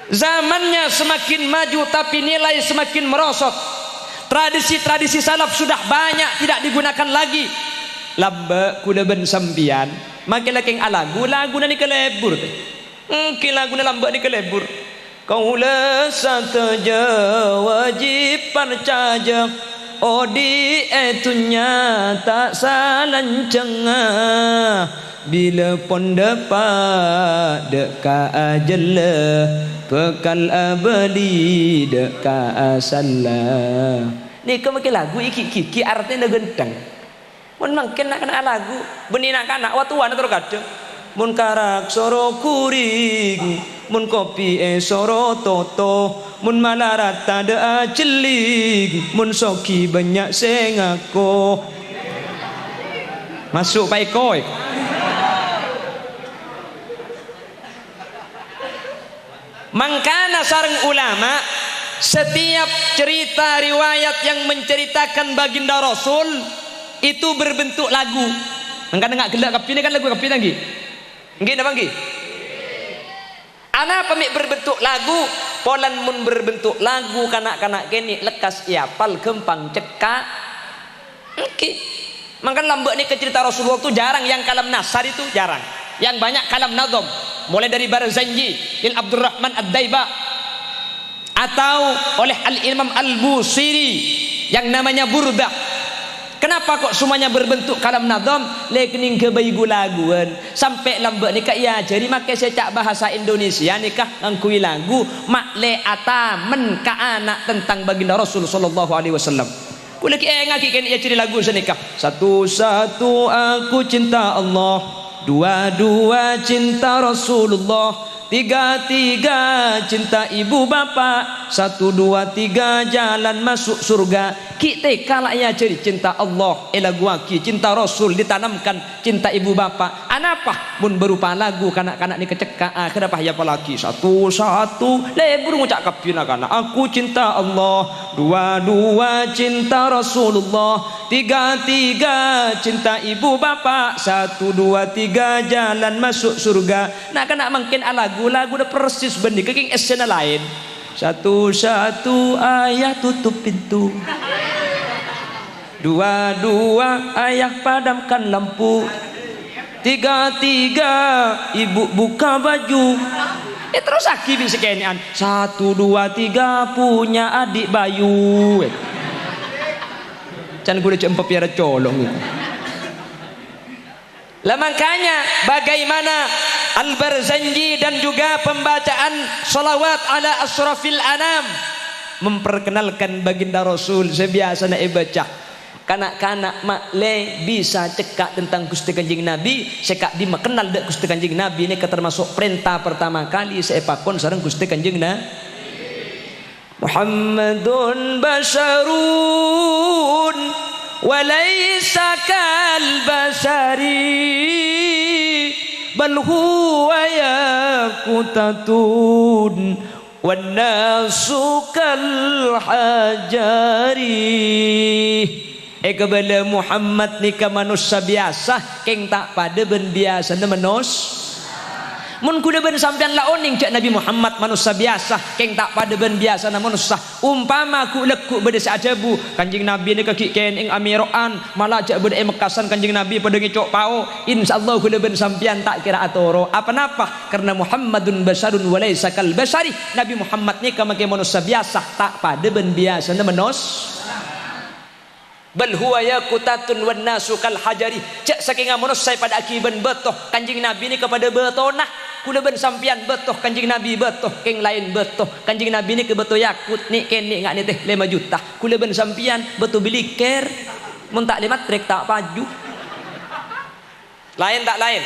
Zamannya semakin maju tapi nilai semakin merosot. Tradisi-tradisi salaf sudah banyak tidak digunakan lagi. Lamba kudaban sambian makin laking lagu nani kelebur teh. Lagu lamba ni kelebur. Kaula sataja wajib percaya odi etunya tak salancengah bila pon dapat deka ajalla bekal abadi deka asalla. Ni ke makin lagu iki artinya gendang. Mun makin nak kena lagu benih nak kanak watuan terus kadang. Mun karak soro kuring, mun kopi soro toto, mun malarat tada celing, mun soki banyak sengako. Masuk Pak Eko. Mangkana sareng ulama, setiap cerita riwayat yang menceritakan baginda Rasul itu berbentuk lagu. Mangkana enggak gelak kapi ni kan lagu kapi lagi. Nggih napa nggih? Ana pamik berbentuk lagu, polan mun berbentuk lagu kanak-kanak kene lekas iapal gempang cekak. Nggih. Mangkan lambek ni ke cerita Rasulullah itu jarang yang kalam nasar itu jarang. Yang banyak kalam nadham. Mulai dari Barzanji, Lil Abdurrahman Ad-Daiba atau oleh Al-Imam Al-Busiri yang namanya Burdah. Kenapa kok semuanya berbentuk kalam nadham? Lekening ke bayi gulaguan sampai lambek nikah iya jadi makai secak bahasa Indonesia nikah ngangkui lagu makle atamen ka anak tentang baginda Rasul sallallahu alaihi wasallam. Kulik ngaki kan ia ciri lagu senikah. Satu-satu aku cinta Allah, dua-dua cinta Rasulullah, tiga-tiga cinta ibu bapa, 1, 2, 3 jalan masuk surga. Kita kalau ya jadi cinta Allah lagu aki cinta Rasul ditanamkan cinta ibu bapa. Anapa mun berupa lagu kanak-kanak ni keceka kenapa ya apalagi satu-satu lebur ngucap kapina kana aku cinta Allah, dua-dua cinta Rasulullah, tiga-tiga cinta ibu bapa, 1, 2, 3 jalan masuk surga. Nak kena makin lagu udah persis benih keking esena lain. Satu-satu ayah tutup pintu, dua-dua ayah padamkan lampu, tiga-tiga ibu buka baju. Terus aki bisa kenean 1, 2, 3 punya adik Bayu. Can gue udah piara colong gitu. Lah makanya bagaimana Al-Barzanji dan juga pembacaan salawat ala asrafil anam memperkenalkan baginda Rasul sebiasa nak baca. Kanak-kanak mak le bisa cekak tentang Gusti Kanjeng Nabi, sekak di kenal dak Gusti Kanjeng Nabi ini termasuk perintah pertama kali saya pakon sareng Gusti Kanjeng Nabi. Muhammadun basharun wa laysa kal bashari bal huwa yaqutatun wan nasu kal hajari. Kepada Muhammad nika manusia biasa keng tak pada ben biasa manusia. Mun kuda ben sampean laoning cak Nabi Muhammad manusia biasa keng tak pada ben biasa manusia. Umpama ku lekuk beda sajabu Kanjeng Nabi ni kaki kening amiroan malah cak beda mekasan Kanjeng Nabi pada ngicok pao, insyaallah kuda ben sampean tak kira atoro apa-apa karena Muhammadun basarun wa laysa kal basari. Nabi Muhammad ni make manusia biasa tak pada ben biasa manusia. Bal huwa yaqutatun wan nasu kal hajari. Cak saking manusia pada akiban betoh Kanjeng Nabi ni kepada betonah kula ben sampian betoh Kanjeng Nabi betoh keng lain betoh Kanjeng Nabi ni ke betoh yakut ni kene ngak ni teh 5 juta kula ben sampian betoh beli ker mun tak 5 trek tak paju lain tak lain.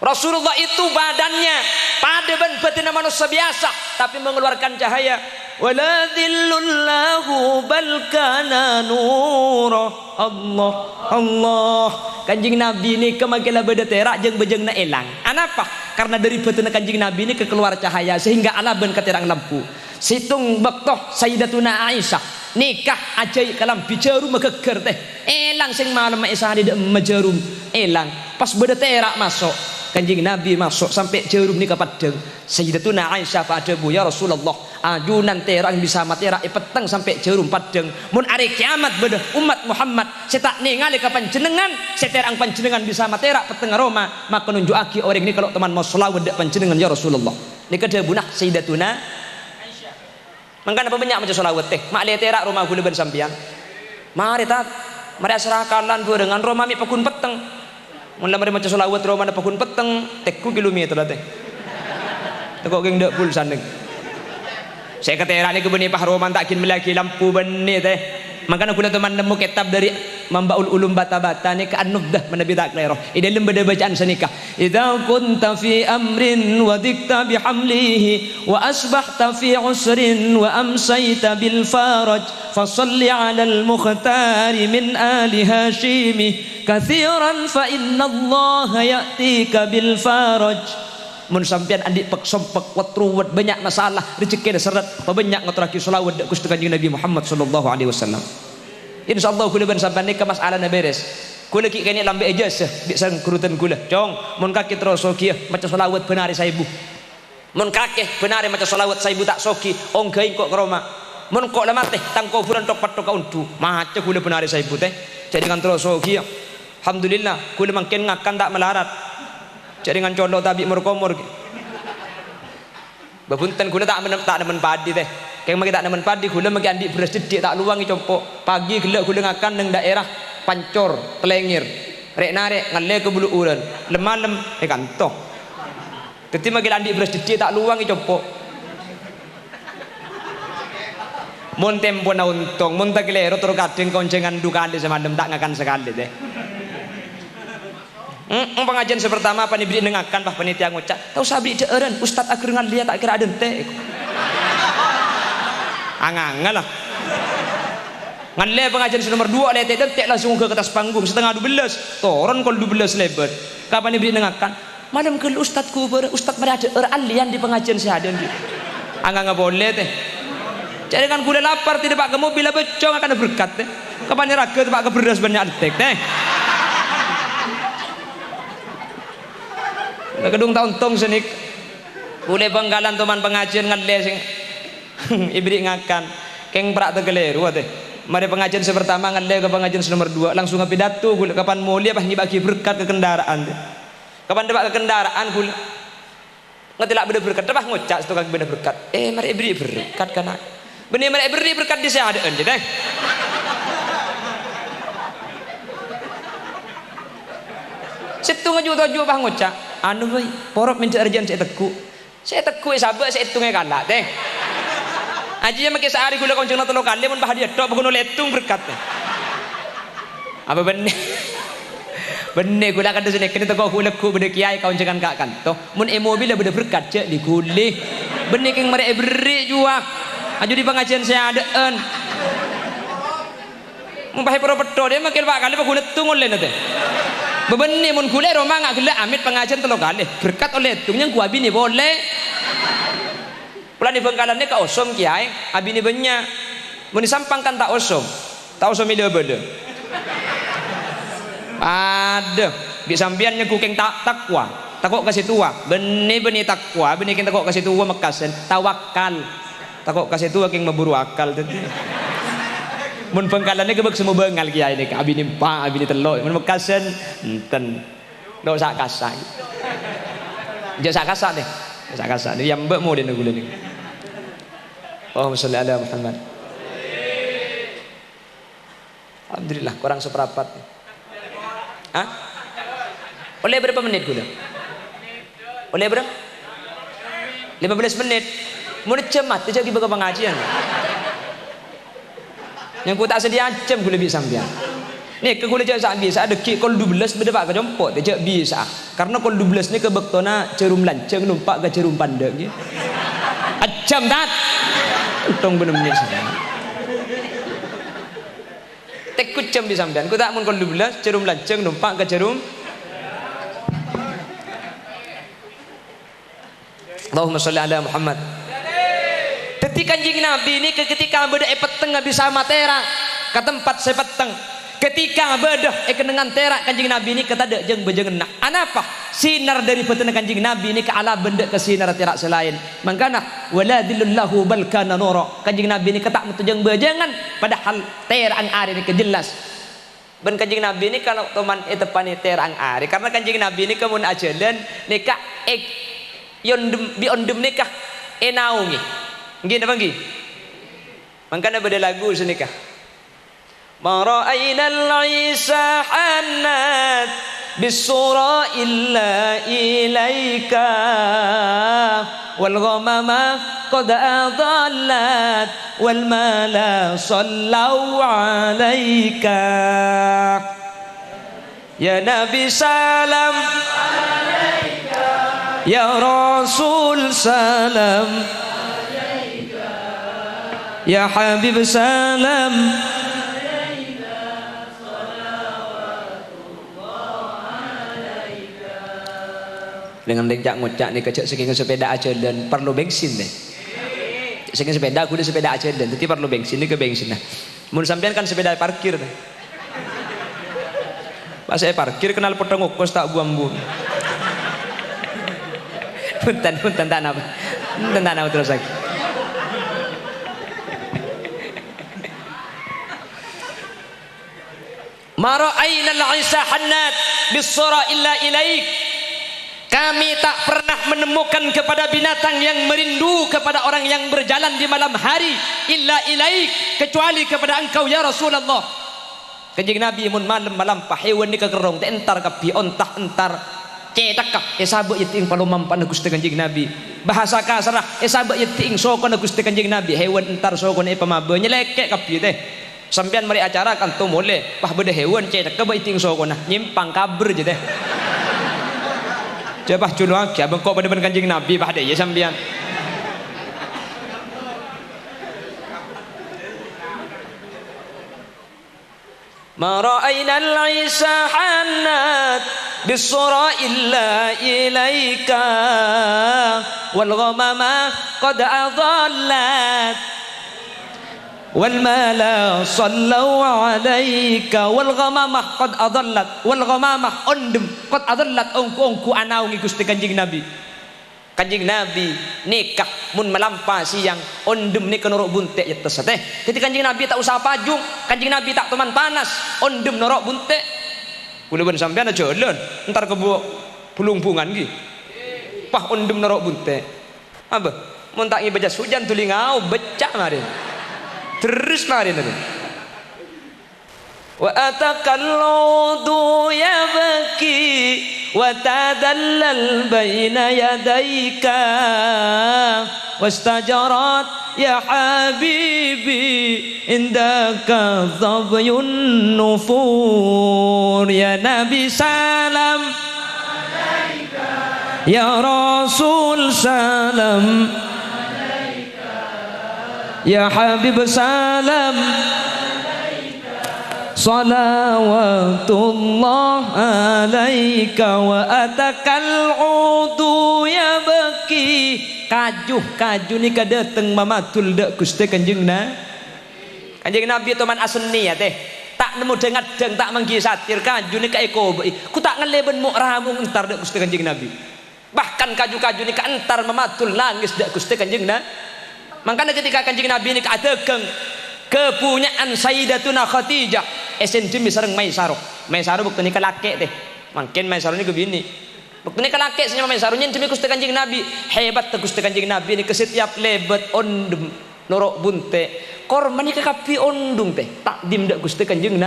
Rasulullah itu badannya pada ben betina manusia biasa tapi mengeluarkan cahaya. Wala dhillullahu bal kana nura. Allah Allah. Kanjeng Nabi ni kemagila beda terak jeung bejengna elang. Anapa? Karena dari betina Kanjeng Nabi ni keluar cahaya sehingga ala ben katerang lampu. Situng bektoh Sayyidatuna Aisyah nikah ajai kalam bijarum megeger teh. Elang sing malam Aisyah di majarum elang. Pas beda terak masuk Kanjeng Nabi masuk sampai jarum ni kapadeng. Sayyidatuna Aisyah pada bu ya Rasulullah ajunan terang bisa matera peteng sampai jarum padeng. Mun hari kiamat beda umat Muhammad setak ningali ka panjenengan seterang panjenengan bisa matera peteng aroma maka nunjukake orang ini kalau teman mau selawat dak panjenengan ya Rasulullah. Ni kada bunah Sayyidatuna Aisyah. Mangkana apa banyak macam selawat teh mak le terak rumah kula ben sampean. Mari tat mari serakalan dengan Roma mi pakun peteng. Mula mari maca selawat Roma na pakun peteng tekku kilometer lah teh. Tekok geng dak pul sandeng. Saya kata era ni kebeni pah Roma tak kin melaki lampu beni teh. Makana kula teman nemu kitab dari Mambaul Ulum Bata-bata ni ke An-Nubdah menabi tak klero. I dalam beda bacaan senikah. Idza kunta fi amrin wa dikta bihamlihi wa asbahta fi usrin wa amsayta bil faraj fasalli 'alal mukhtari min ali hashimi kathiran fa inna Allah ya'tika bil faraj. Mun sampean adik pek sompek watruwat banyak masalah rezeki seret banyak ngaturake selawat dak Gusti Kanjeng Nabi Muhammad sallallahu alaihi wasallam. Insyaallah kula ben sampean ni ke masalah na beres. Kula ki kene lambe ijazah di sang kurutan kula. Jong mun kaki terus soki maca selawat benar saibu. Mun kakeh benar maca selawat saibu tak soki ong gaing kok kroma. Mun kok lemah teh tang kuburan tok patok ka untu. Maca kula benar saibu teh. Jadi kan terus soki. Alhamdulillah kula mangken ngakan tak melarat. Jadi dengan condok tabi murkomor. Babunten kula tak nemen padi teh. Keng magi tak nemen padi kula magi andi beras dedik tak luwangi compok. Pagi gelek kula ngakan nang daerah Pancor, Telengir. Rek narek ngale ke bulu uren. Lemalem kantoh. Dadi magi andi beras dedik tak luwangi compok. Mun tempo na untung, mun tak kelero tur kadeng koncengan dukali semadem tak ngakan sekali teh. Pengajian sepertama apa diberi dengarkan bah panitia ngucap tahu sabri deureun ustad ageungan lihat tak kira aden teh angangan lah ngan le pengajian nomor 2 le teh detek langsung ke atas panggung setengah 12 toron kol 12 lebar kapan diberi dengarkan madam ke ustadku ustad mari ada alian di pengajian sehadan gitu angangan boleh teh jadi kan kuda lapar tidak pak ke mobil becong akan berkat teh kapan raga pak ke beras banyak detek teh kedung tahun tong senik boleh banggalan teman pengajian ngadle sing ibri ngakan keng prak tegeleru teh mari pengajian sepertama ngadle ke pengajian nomor 2 langsung pidato gula kapan mulia pas ngibagi berkat ke kendaraan teh kapan debak ke kendaraan gula ngetilak beda berkat bah ngucak setu kaki beda berkat mari ibri berkat kana benih mari ibri berkat di sehadeun teh situ ngaju bah ngucak anu boy porok minta arjan saya teku sabak saya hitungnya kalah teh Aji yang makai sehari gula konceng nonton lokal, dia pun bahagia. Tok bukan letung berkatnya. Apa benih? Benih gula kan sini kena toko gula ku benda kiai koncengan kak kan. Toh, mun mobil dah benda berkat je di gulih. Benih keng mereka beri juga. Aju di pengajian saya adaan. Mun bahaya peropedo dia makin pak kali pak gula tungol le nanti. Bebenih mun gula Roma ngak gula amit pengajian telok kali. Berkat oleh tungnya gua bini boleh. Pulang di Bengkalan ni ke osom kiai, abi ni banyak. Mun disampangkan tak osom ide beda. Ada di sambiannya kuking tak takwa, takut kasih tua. Benih takwa, benih king takut kasih tua mekasen, tawakal. Takut kasih tua king memburu akal tadi. Mun Bengkalan ni kebek semua bengal kiai ni, abi ni pang, abi ni telok. Mun mekasen enten dak sak kasak. Jangan sak kasak deh. Sak kasak ni yang mbak mau dia gula ni. Allahumma sholli ala Muhammad. Alhamdulillah kurang seperempat. Hah? Oleh berapa menit gula? Oleh berapa? 15 menit. Mau cemat dia jadi ke pengajian. Yang ku tak sedia jam gula bisa sampean. Ni ke gula jasa bisa ada ki kol 12 beda pak ke jompok dia bisa. Karena kol 12 ni ke bektona cerum lanceng numpak ke cerum pandek gitu. Ajam tat. Untung bener menit saja. Tekut jam di sampean. Ku tak mun kol 12 cerum lanceng numpak ke cerum. Allahumma sholli ala Muhammad. Ketika kanjing Nabi ini ketika beda peteng bisa matera ke tempat sepeteng. Ketika beda dengan terak kanjing Nabi ini kata dek jeng bejeng nak. Anapa? Sinar dari peteng kanjing Nabi ini ke ala benda ke sinar terak selain. Mangkana waladillahu bal kana nura. Kanjing Nabi ini ketak mutu jeng bejengan padahal terang ari ini kejelas. Ben kanjing Nabi ini kalau teman tepani terang ari karena kanjing Nabi ini kemun ajalan nikah yondem bi ondem nikah enaungi. Nggih napa nggih? Mangkana beda lagu senikah. Ma ra'ayna al-'isa hannat bis-sura illa ilaika wal ghamama qad adallat wal mala sallau 'alaika ya Nabi salam alaika ya Rasul salam ya Habib salam dengan dengcak ngocak nih kecek saking sepeda aja dan perlu bensin deh saking sepeda aku udah sepeda aja dan tapi perlu bensin nih ke bensin nah mun sampean kan sepeda parkir deh pas saya parkir kenal potong ukos tak buang-buang punten tanah terus lagi mara ainal isa hannat bisura illa ilaik. Kami tak pernah menemukan kepada binatang yang merindu kepada orang yang berjalan di malam hari illa ilaik kecuali kepada engkau ya Rasulullah. Kanjeng Nabi mun malam hewan ni kekerong te entar kapi ontah entar cedak kap sabuk yeting palu mampan Gusti Kanjeng Nabi. Bahasa kasarah sabuk yeting sokon Gusti Kanjeng Nabi hewan entar sokon pamabe nyelekek kapi teh. Sampean mari acara kan tu boleh pah beda hewan cedak ke yeting sokon nah nyimpang kabur je teh. Coba cuma kia bengkok pada Kanjeng Nabi pada ya sambian. Ma ra'ayna al-'isa hannat bis-sura illa ilaika wal ghamama qad adallat wal mala sallau alaika wal ghamamah qad adallat wal ghamamah ondem qad adallat ongku anaungi Gusti Kanjeng Nabi. Kanjeng Nabi nikah mun melampa siang ondem ni norok buntek ya tes teh. Ketika Kanjeng Nabi tak usah pajung, Kanjeng Nabi tak teman panas, ondem norok buntek. Kula ben sampean aja lon, entar kebu pulung-pungan gi. Pah ondem norok buntek. Apa? Mun tak ngibajas hujan tulingau becak mari. Terus mari nanti. wa atakalludu yabki wa tadallal baina yadayka wastajarat ya habibi indaka dhabyun nufur ya nabi salam ya rasul salam ya habib salam salawatullah alaika wa atakal udu ya baki kajuh ni kadeteng mamatul dak Gusti Kanjeng Nabi teman aseni ya teh tak nemu dengadeng tak manggi satir kajuh ni ka eko ku tak ngeleben mu ramung entar dak Gusti Kanjeng Nabi bahkan kajuh ni ka entar mamatul nangis dak Gusti Kanjeng Nabi makanya ketika Kanjeng Nabi ni ka adegeng kepunyaan Sayyidatuna Khadijah esen demi sareng Maisaroh bukti nikah laki teh mungkin Maisaroh ini kebini bukti nikah laki senyum Maisaroh nyen demi Gusti Kanjeng Nabi hebat te Gusti Kanjeng Nabi ini kesetiap lebet ondem norok bunte korban nikah kapi ondung teh takdim dak Gusti Kanjeng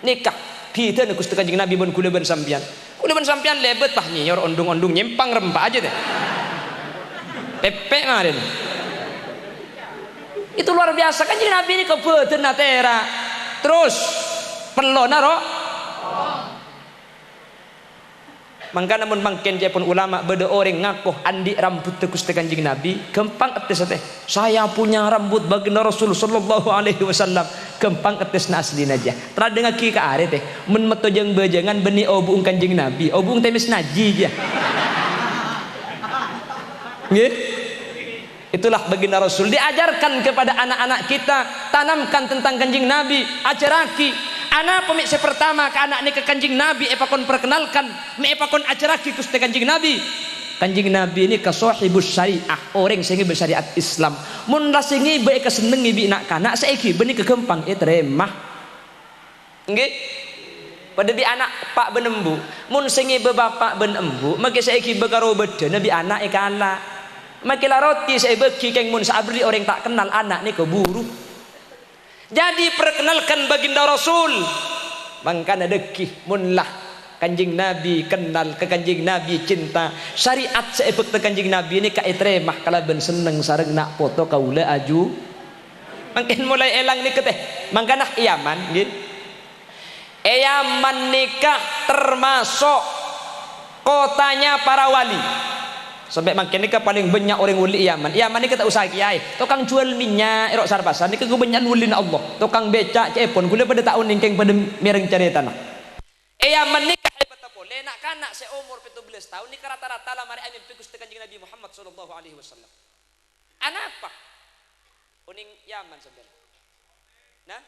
nikah kita nek Gusti Kanjeng Nabi bon kula ben sampian lebet pah nyor ondung-ondung nyempang rempah aja teh pepek ngaden itu luar biasa kan Kanjeng Nabi ini kebeuten natera terus pelona ro mangka namun mangken pun ulama beda orang ngaku andi rambut teh Gusti Kanjeng Nabi gampang etes teh saya punya rambut baginda Rasul sallallahu alaihi wasallam gampang etes na asli aja trade ngaki ka are teh mun meto jeung bejangan benih obung Kanjeng Nabi obung teh mis naji ya nggih. Itulah baginda Rasul diajarkan kepada anak-anak kita tanamkan tentang Kanjeng Nabi ajaraki anak pemiksa pertama ke anak ni ke Kanjeng Nabi epakon perkenalkan me epakon ajaraki Gusti Kanjeng Nabi ini ka sahibus syariah orang sing bersyariat Islam mun la sing bae kesenengi bi nak kana saiki beuni kegempang teremah nggih pada bi anak pak benembu mun sing bapak benembu mage saiki begaro beda nabi anak kala makilah roti saya bagi keng mun sabri orang tak kenal anak ni keburu jadi perkenalkan baginda Rasul mangkana deki mun lah Kanjeng Nabi kenal ke Kanjeng Nabi cinta syariat seepek te Kanjeng Nabi ini ka etremah kala ben seneng sareng nak foto kaula aju mangkin mulai elang ni keteh mangkana Yaman nggih Yaman nikah termasuk kotanya para wali sampai makin ini paling banyak orang wali Yaman ini kita usaha kiai tukang jual minyak erok sarpasan ini kebanyakan wali Allah tukang becak cepon gula pada tahun ningkeng pada mereng cari tanah Yaman nikah hebat boleh nak kanak seumur 17 tahun nikah rata-rata lah mari amin Gusti Kanjeng Nabi Muhammad sallallahu alaihi wasallam anak apa uning Yaman sebenarnya nah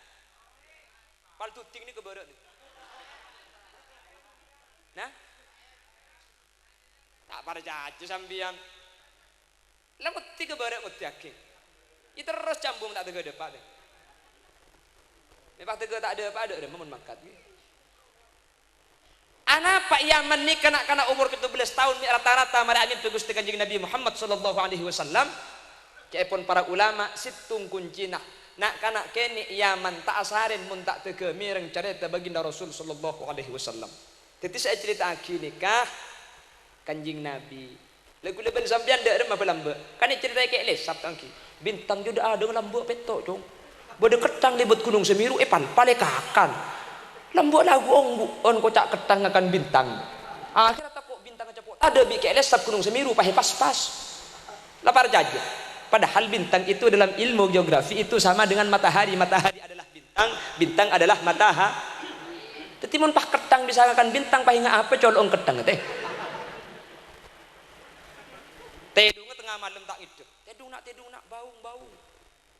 pal tuting ini kebarat nah tak pada jaju sambian lemut tiga barek mut yakin itu terus cambung tak tega depan deh memang tega tak ada apa ada memang mangkat anak Pak Yaman ni kanak-kanak umur 17 tahun rata-rata mari amin Gusti Kanjeng Nabi Muhammad sallallahu alaihi wasallam cepon para ulama situng kuncina nak kanak kene Yaman tak asarin mun tak tega mireng carita baginda Rasul sallallahu alaihi wasallam jadi saya cerita nikah Kanjeng Nabi lagu leban sampean dak remah belamba kan cerita kayak les sabtangki bintang juga ada lambuk petok dong bode ketang libet gunung Semeru pale kakan lambuk lagu on kocak ketang akan bintang akhirnya tapuk bintang cepot ada bi kayak les sab gunung Semeru pahe pas-pas lapar jajah padahal bintang itu dalam ilmu geografi itu sama dengan matahari adalah bintang adalah matahari tetimun pah ketang disangkakan bintang pahe apa colong ketang teh tedung tengah malam tak hidup tedung nak bau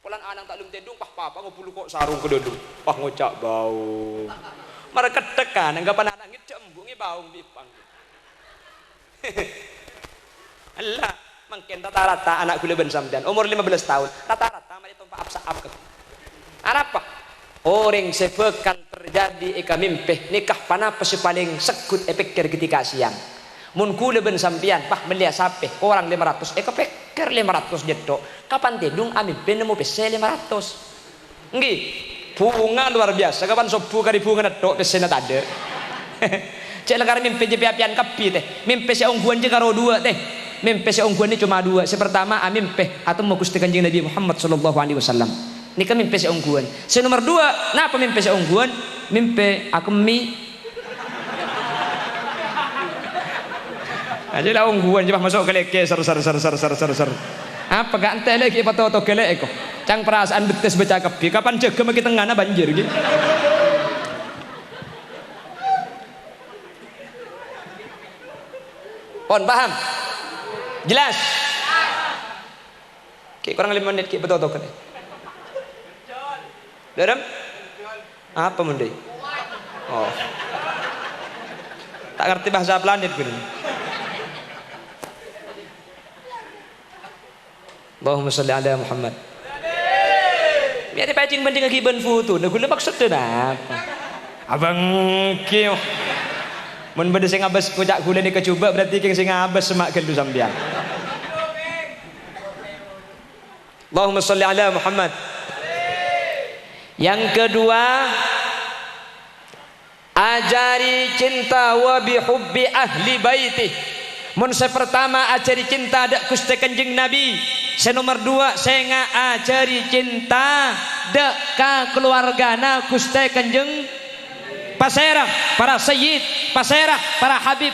polan anang tak lum tedung pah papa ngopulu kok sarung ke dedung pah ngocak bau mereka tekan anggapan anak ngit embungi bau bipang Allah mangken rata-rata anak gula ben sampean umur 15 tahun rata-rata mari tompak apsaap ke apa orang sebekal terjadi eka mimpeh nikah panapa si paling sekut epekir ketika siang mun kula ben sampian pah melihat sape orang 500 kepeker 500 jedok kapan tedung amin ben nemu pese 500 nggih bunga luar biasa kapan sobu kari bunga netok pesena tade cek lekar mimpi je pian kapi teh mimpi si ongguan je karo dua teh mimpi si ongguan ini cuma dua si pertama mimpi atau mau Gusti Kanjeng Nabi Muhammad sallallahu alaihi wasallam ini kan mimpi si ongguan si nomor dua napa mimpi si ongguan mimpi aku mi aja lah ongguan coba masuk ke leke ser apa gak ente lagi foto gelek kok cang perasaan betes baca kebi kapan jaga maki tengahna banjir gitu pon paham jelas ki kurang 5 menit ki betul kan dalam apa mendai oh tak ngerti bahasa planet gitu Allahumma sholli ala Muhammad. Biar dipacing banding lagi ban foto. Nah, gue maksud tu apa? Abang kio. Mun bade sing abas kocak gula ni kecoba berarti keng sing abas semak gelu sampean. Allahumma sholli ala Muhammad. Yang kedua, ajari cinta wa bihubbi ahli baiti. Mun saya pertama ajari cinta dak Gusti Kanjeng Nabi. Saya nomor dua saya ngajari cinta dak ka keluargana Gusti Kanjeng pasera para sayyid pasera para habib.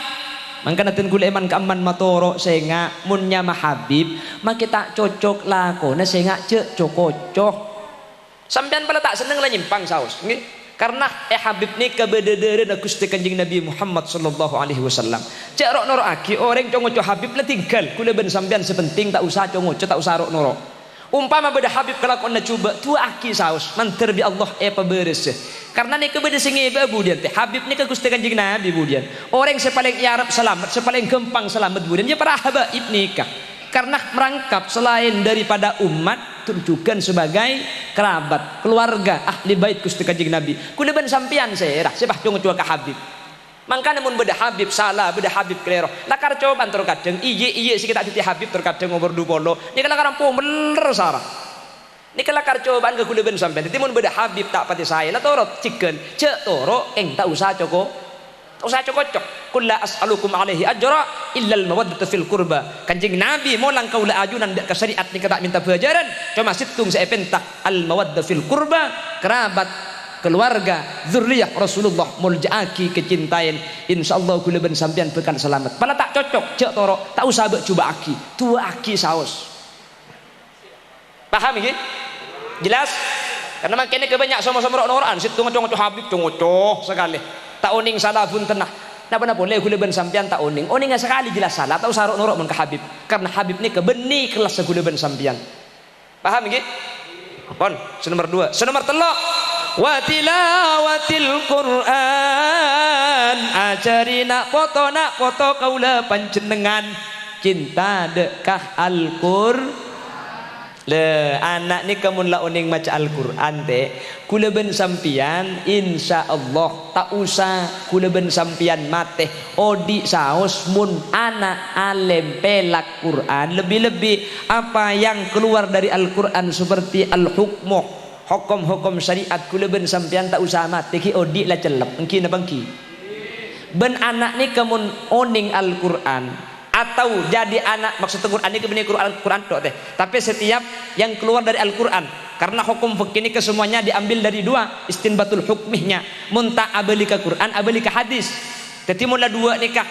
Mangkana ten kula eman kaaman matoro saya nga munnya mah habib makita cocok lakona saya nga cocok. Sampean pala tak seneng lah nyimpang saos nggih. Karena Habib ni kebedederan Gusti Kanjeng Nabi Muhammad sallallahu alaihi wasallam. Cek rok noro aki orang congoco Habib lah tinggal. Kula ben sampean sepenting tak usah congoco tak usah rok noro. Umpama beda Habib kalau kau nak cuba tu aki saus manter bi Allah apa beres. Karena ni kebeda singi budian teh Habib ni ke Gusti Kanjeng Nabi budian. Orang sepaling Arab selamat sepaling gampang selamat budian. Dia para habaib nikah. Karena merangkap selain daripada umat tunjukkan sebagai kerabat keluarga ahli bait Gusti Kanjeng Nabi kuda ben sampian saya sepah cungu-cungu ke Habib mangkana mun beda Habib salah beda Habib kelero lakar coba antar kadang iye si kita titi Habib terkadang ngobor dupolo ni kalau karampu bener sarah ni kalau lakar cobaan ke kuda ben sampian titi mun beda Habib tak pati saya lah toro chicken cek toro tak usah cocok kulla as'alukum alaihi ajra illa al-mawaddata fil qurba Kanjeng Nabi molang kaula ajunan dak syariat ni tak minta pelajaran cuma situng saya pentak al-mawaddah fil qurba kerabat keluarga zurriyah Rasulullah muljaaki kecintaan insyaallah kula ben sampean bekal selamat pala tak cocok cek toro tak usah bek coba aki tua aki saos paham iki jelas karena makanya kebanyak sama-sama orang-orang situng ngocok Habib congocok sekali tak oning salah pun tenah napa boleh kula ben sampean tak oning sekali jelas salah tak usah norok mun ke Habib karena Habib ni kebeni kelas kula ben sampean paham iki pon nomor 2 nomor 3 wa tilawatil Quran ajarina foto kaula panjenengan cinta dekah Al-Qur'an le anak ni kamun la oning maca Al-Qur'an teh kula ben sampian insyaallah tak usah kula ben sampian mateh odi saos mun anak alim pelak Quran lebih-lebih apa yang keluar dari Al-Qur'an seperti al-hukmu hukum-hukum syariat kula ben sampian tak usah mateh ki odi lah celep engki na bangki ben anak ni kamun oning Al-Qur'an atau jadi anak maksud Quran ini kebenar Quran tok teh tapi setiap yang keluar dari Al-Qur'an karena hukum fikih ini kesemuanya diambil dari dua istinbatul hukmihnya munta abali ke Quran abali ke hadis jadi mula dua nikah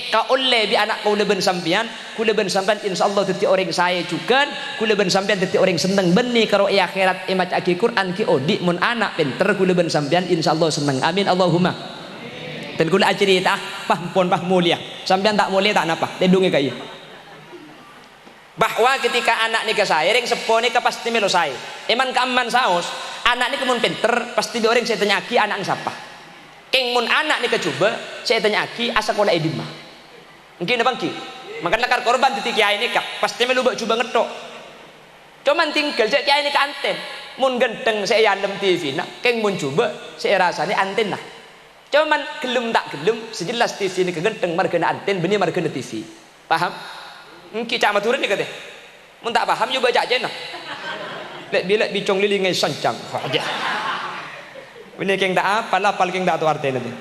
ka oleh bi anak kula ben sampean insyaallah dadi orang saya juga kula ben sampean dadi orang seneng beni karo akhirat maca Quran ki odi mun anak pinter kula ben sampean insyaallah seneng amin Allahumma dan kula ajari tak pah mulia sampean tak mulia tak napa tedungi kaya bahwa ketika anak ni ke saya ring sepo ni ke pasti melo saya eman keaman saos anak ni kemun pinter pasti di orang saya tanya aki anak siapa keng mun anak ni kecoba saya tanya aki asa kola edimah mungkin apa ki makan lakar korban titik kiai ni kak pasti melo bak coba ngetok cuman tinggal saya kiai ni ke anten mun genteng saya yandem TV nak keng mun coba saya rasanya anten lah cuman gelum tak gelum sejelas TV ini kegenteng margana anten benih margana TV paham engki cak maturan ni kata mun tak paham yo baca aja nah lek bilek bicong lilingai sancang aja Ini keng tak apa lah, paling keng tak tahu artinya nanti.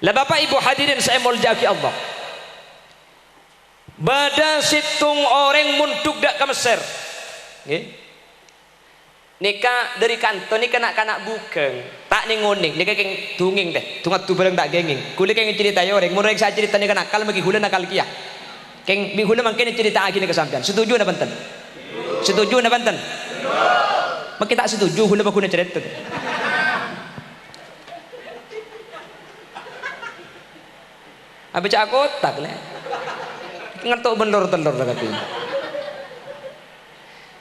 Lah Bapak Ibu hadirin saya muljaki Allah. Bada situng orang munduk dak ke Mesir. Nggih. Nika dari kantor nika nak bukeng. Tak ning ngoning, nika keng dunging deh. Tungat tu bareng tak genging. Kule keng cerita yo orang, mun rek saya cerita nika nakal magi hula nakal kia. Keng bi hula mangkene cerita agine ke sampean. Setuju na banten? Setuju na banten? Mak tak setuju hula bakuna cerita. Apa cak kotak le? Ngertok benlor-telor lah katanya.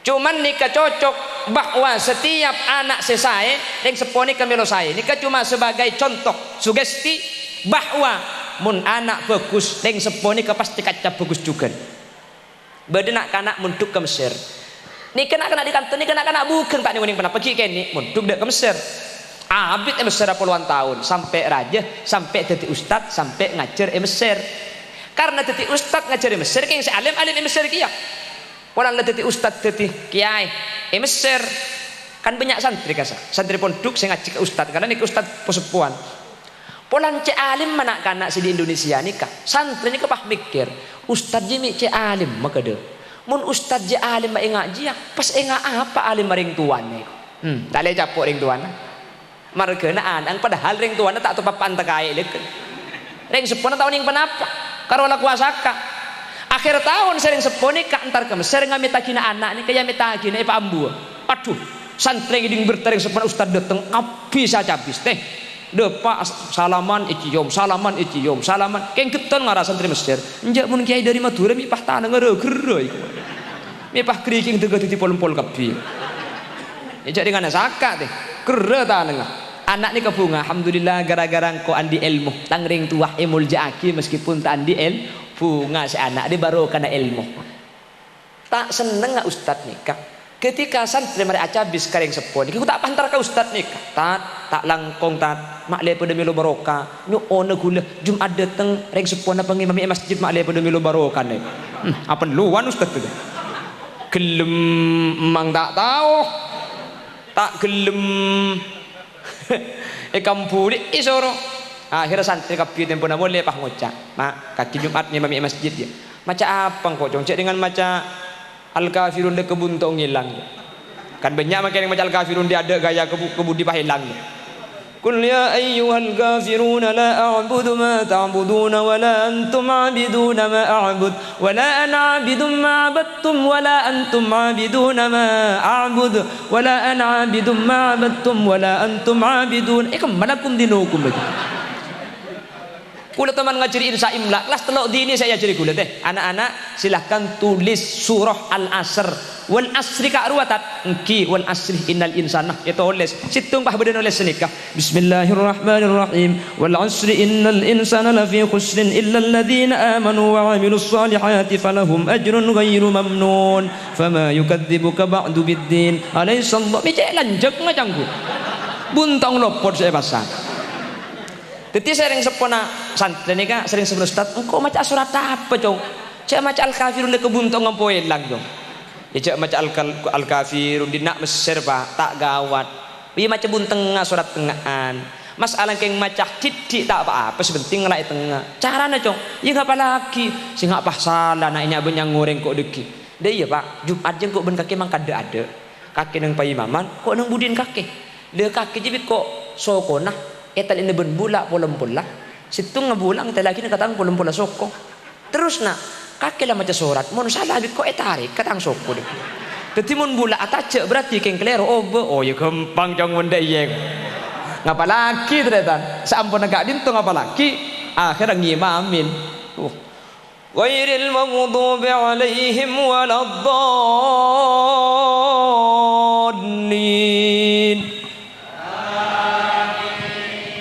Cuman nika cocok bahwa setiap anak sesai yang seponi kemelo saya nika cuma sebagai contoh sugesti bahwa mun anak bagus yang seponi pasti kaca bagus juga. Badan nak kanak munduk ke Mesir. Nika nak di kantor nika nak bukan tak ning pernah pergi kene munduk dek ke Mesir. Abid Mesir puluhan tahun sampai raja sampai jadi ustad sampai ngajar Mesir. Karena jadi ustad ngajar Mesir keng alim Mesir kia. Orang lah jadi ustad jadi kiai Mesir kan banyak santri kasa santri pondok saya ngaji ke ustad karena ini ke ustad pesepuan polan cek alim mana kanak si di Indonesia nikah santri ini kepah mikir ustad jimi cek alim maka deh mun ustad je alim mak ngaji ya pas apa alim maring tuan nih tak leh capok ring tuan marga na anang padahal ring tuan tak tu papan tak kaya lek ring sepona tahun yang penapa karo la kuasaka akhir tahun sering sepone ka antar ke Mesir ngamit tagina anak ni kaya mitagina Pak Ambu. Aduh, santri ngiding bertering sepona ustad dateng habis habis teh. De Pak salaman icium, salaman icium, salaman. Keng keton ngara santri Mesir. Enjak mun kiai dari Madura mi pah tanah ngero-gero iku. Mi pah kriking tega titi pol-pol kabeh. Enjak dengan saka teh. Gero tanah. Anak ni kebunga, alhamdulillah gara-gara engkau andi ilmu, tangring tuah emul jaaki meskipun tak andi bunga si anak dia baru kena ilmu. Tak seneng nggak ustad nikah. Ketika santri mari acabis kareng sepon, aku tak pantar ke ustad nikah. Tak langkong tak mak le pada milu baroka. Nyu ono gula Jumat dateng reng sepon apa ngimami masjid mak le pada milu baroka nih. Apa luan ustad tu? Gelem emang tak tahu. Tak gelem kampuri isoro akhirnya santri kapi tempo na boleh pah ngocak mak kaki Jumat ni mami masjid dia maca apa kok congcek dengan maca al-kafirun de kebuntong hilang kan banyak makin yang maca al-kafirun dia ada gaya kebudi pah hilang Qul ya ayyuhal kafiruna la a'budu ma ta'buduna wa la antum 'abiduna ma a'bud wa la ana 'abidun ma 'abadtum wa la antum 'abiduna ma a'bud wa la ana 'abidun ma 'abadtum wa la antum 'abidun kemanakum dinukum lagi. Kula teman ngajari insya imla kelas telok dini saya ajari kula teh anak-anak silahkan tulis surah al-asr wal asri ka ruwatat engki wal asri innal insana itu tulis situng bah beden nulis nikah bismillahirrahmanirrahim wal asri innal insana lafi khusrin illa alladhina amanu wa 'amilus solihati falahum ajrun ghairu mamnun fama yukadzibuka ba'du biddin alaysa Allah micek lanjek ngajangku buntong lopot saya pasang. Jadi sering sepona santri ni kan sering sebelum ustad engkau maca surat apa cong cak maca al-kafirun de kebuntong ngampo hilang cong ya cak maca al-kafirun di nak Mesir pak tak gawat dia maca bunteng surat tengahan masalah keng maca titik tak apa-apa sebenting ngelai tengah caranya cong ya ngapa lagi sing ngapa salah nak ini abang yang ngoreng kok deki dia iya pak Jumat jeng kok ben kaki mang ada kaki nang payimaman kok nang budin kaki dia kaki jibit kok sokonah etal ini ben bulak pola situng ngebulang etal lagi katang pola soko terus nak kaki lah macam surat mun salah bit kok etarik katang soko deh dadi mun bulak atace berarti keng klero oh ya gampang jong wenda iya ngapa lagi ternyata sampun agak dintung ngapa lagi akhirnya ngimamin ghairil maghdubi alaihim waladdallin.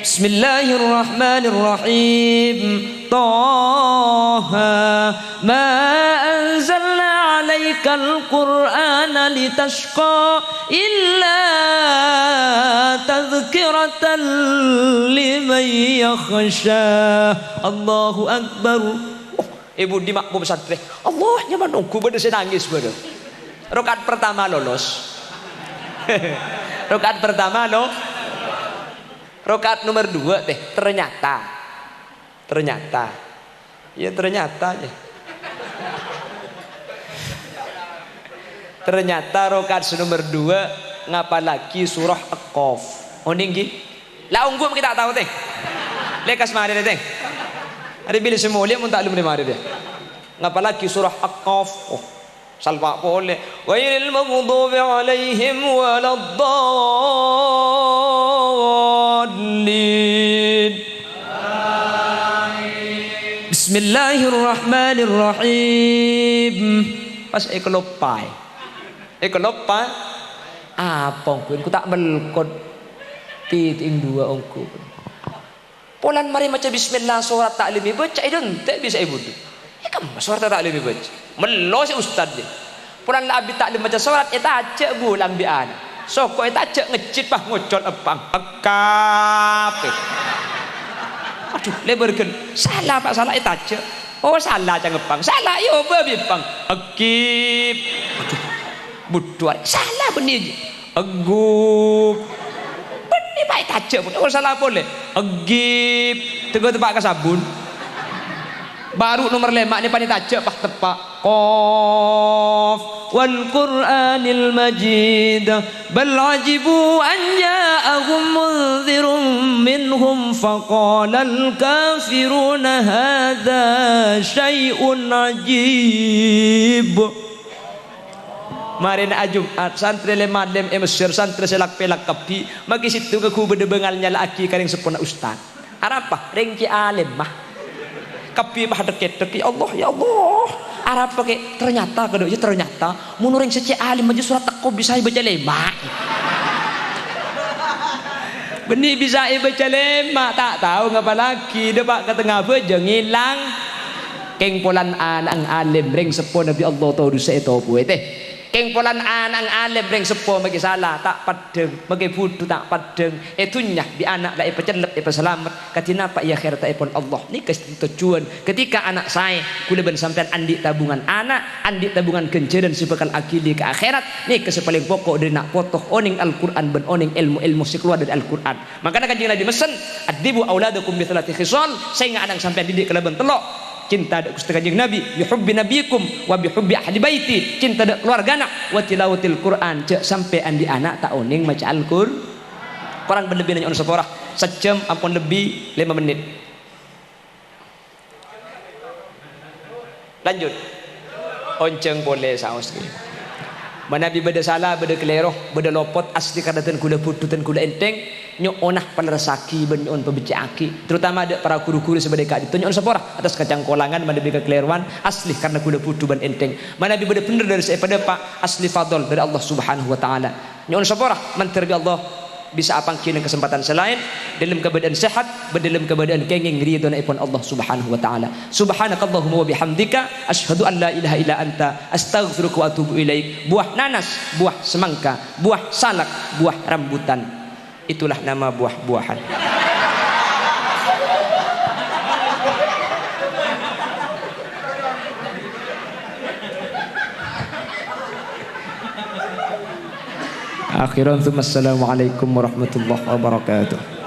Bismillahirrahmanirrahim. Taha ma anzalna 'alaikal qur'ana litashqa illa tadhkiratan liman yakhsha. Allahu akbar. Ibu di makmum pesantren. Allah nyaman nunggu bener saya nangis bener. Rakaat pertama lolos. Rakaat pertama Rakaat nomor 2 teh ternyata ya ternyata ya. Ternyata rakaat nomor 2 ngapalaki surah Al-Qaf. Oh ninggi. Lah unggul kita tahu teh. Lekas mari teh. Ada bila semua mun tak belum mari dia. Ngapalaki surah Al-Qaf. Oh, salva boleh. Ghairil maghdubi alaihim waladdallin. Bismillahirrahmanirrahim. Pas ekolopai. Apa ku tak melkot titing 2 ongku. Polan mari maca bismillah surat taklimi baca idun tak bisa ibu tu. Kam surat taklimi baca. Melo si ustaz dia. Polan la abi taklim baca surat eta acak bulan bian. Soko eta acak ngecit pah ngocot epang. Akap. Aduh leberkeun. Salah Pak salah eta acak. Oh salah jangan epang. Salah yo babi epang. Akip. Aduh. Butuh salah benih. Agup. Benih baik tajuk pun. Oh salah boleh. Agip. Tegur tepak ke sabun. Baru nomor 5 ni pani tajuk pak tepak. Qaf wal Qur'anil Majid bal ajibu an ja'ahum munzirun minhum faqala al kafiruna hadza syai'un ajib. Mari na Jumat santri le madem Mesir santri selak pelak kapi magi situ ke ku bedebengalnya laki karing sepona ustaz arapa rengki alim mah kapi mah deket Allah ya Allah arapa ke ternyata kedo ya ternyata mun reng seci alim aja surat teko bisa baca lema benih bisa baca lema tak tahu ngapa lagi depak ke tengah bejeng ngilang keng polan anang alim reng sepona Nabi Allah tahu dosa itu puwe teh keng polan anang alim reng sepo magi salah tak padeng magi budu tak padeng etunya di anak la ipacelep ipaselamat katina pak ya akhirat ipon Allah ni tujuan ketika anak saya kula ben sampean andi tabungan anak andi tabungan kenceun sibakal akili ke akhirat ni kesepaling pokok dari nak potoh oning Al-Qur'an ben oning ilmu si keluar dari Al-Qur'an makana kanjeng Nabi mesen adibu auladakum bi thalathi khisal sehingga anak sampean didik kalaban telok cinta dak Gusti Kanjeng Nabi bihubbi nabiyikum wa bihubbi ahli baiti cinta dak keluargana wa tilawatil Quran cek sampai andi anak tak oning maca Al-Qur'an kurang berlebih nanya on seporah sejam ampun lebih 5 menit lanjut onceng boleh saos mana bi beda salah beda keleroh beda lopot asli kadaten kula pututan kula enteng nyok onah panersaki ben on pebecaki terutama ada para guru-guru sebagai kak ditunjuk on seporah atas kacang kolangan mana bi kekeleruan asli karena kula putu ban enteng mana bi beda bener dari saya pada pak asli fadl dari Allah Subhanahu wa taala nyok on seporah menterbi Allah bisa apang kini kesempatan selain dalam keadaan sehat dalam keadaan kenging ridho ipun Allah Subhanahu wa taala subhanakallahumma wa bihamdika asyhadu an la ilaha illa anta astaghfiruka wa atubu ilaik buah nanas buah semangka buah salak buah rambutan itulah nama buah-buahan akhiran assalamualaikum warahmatullahi wabarakatuh.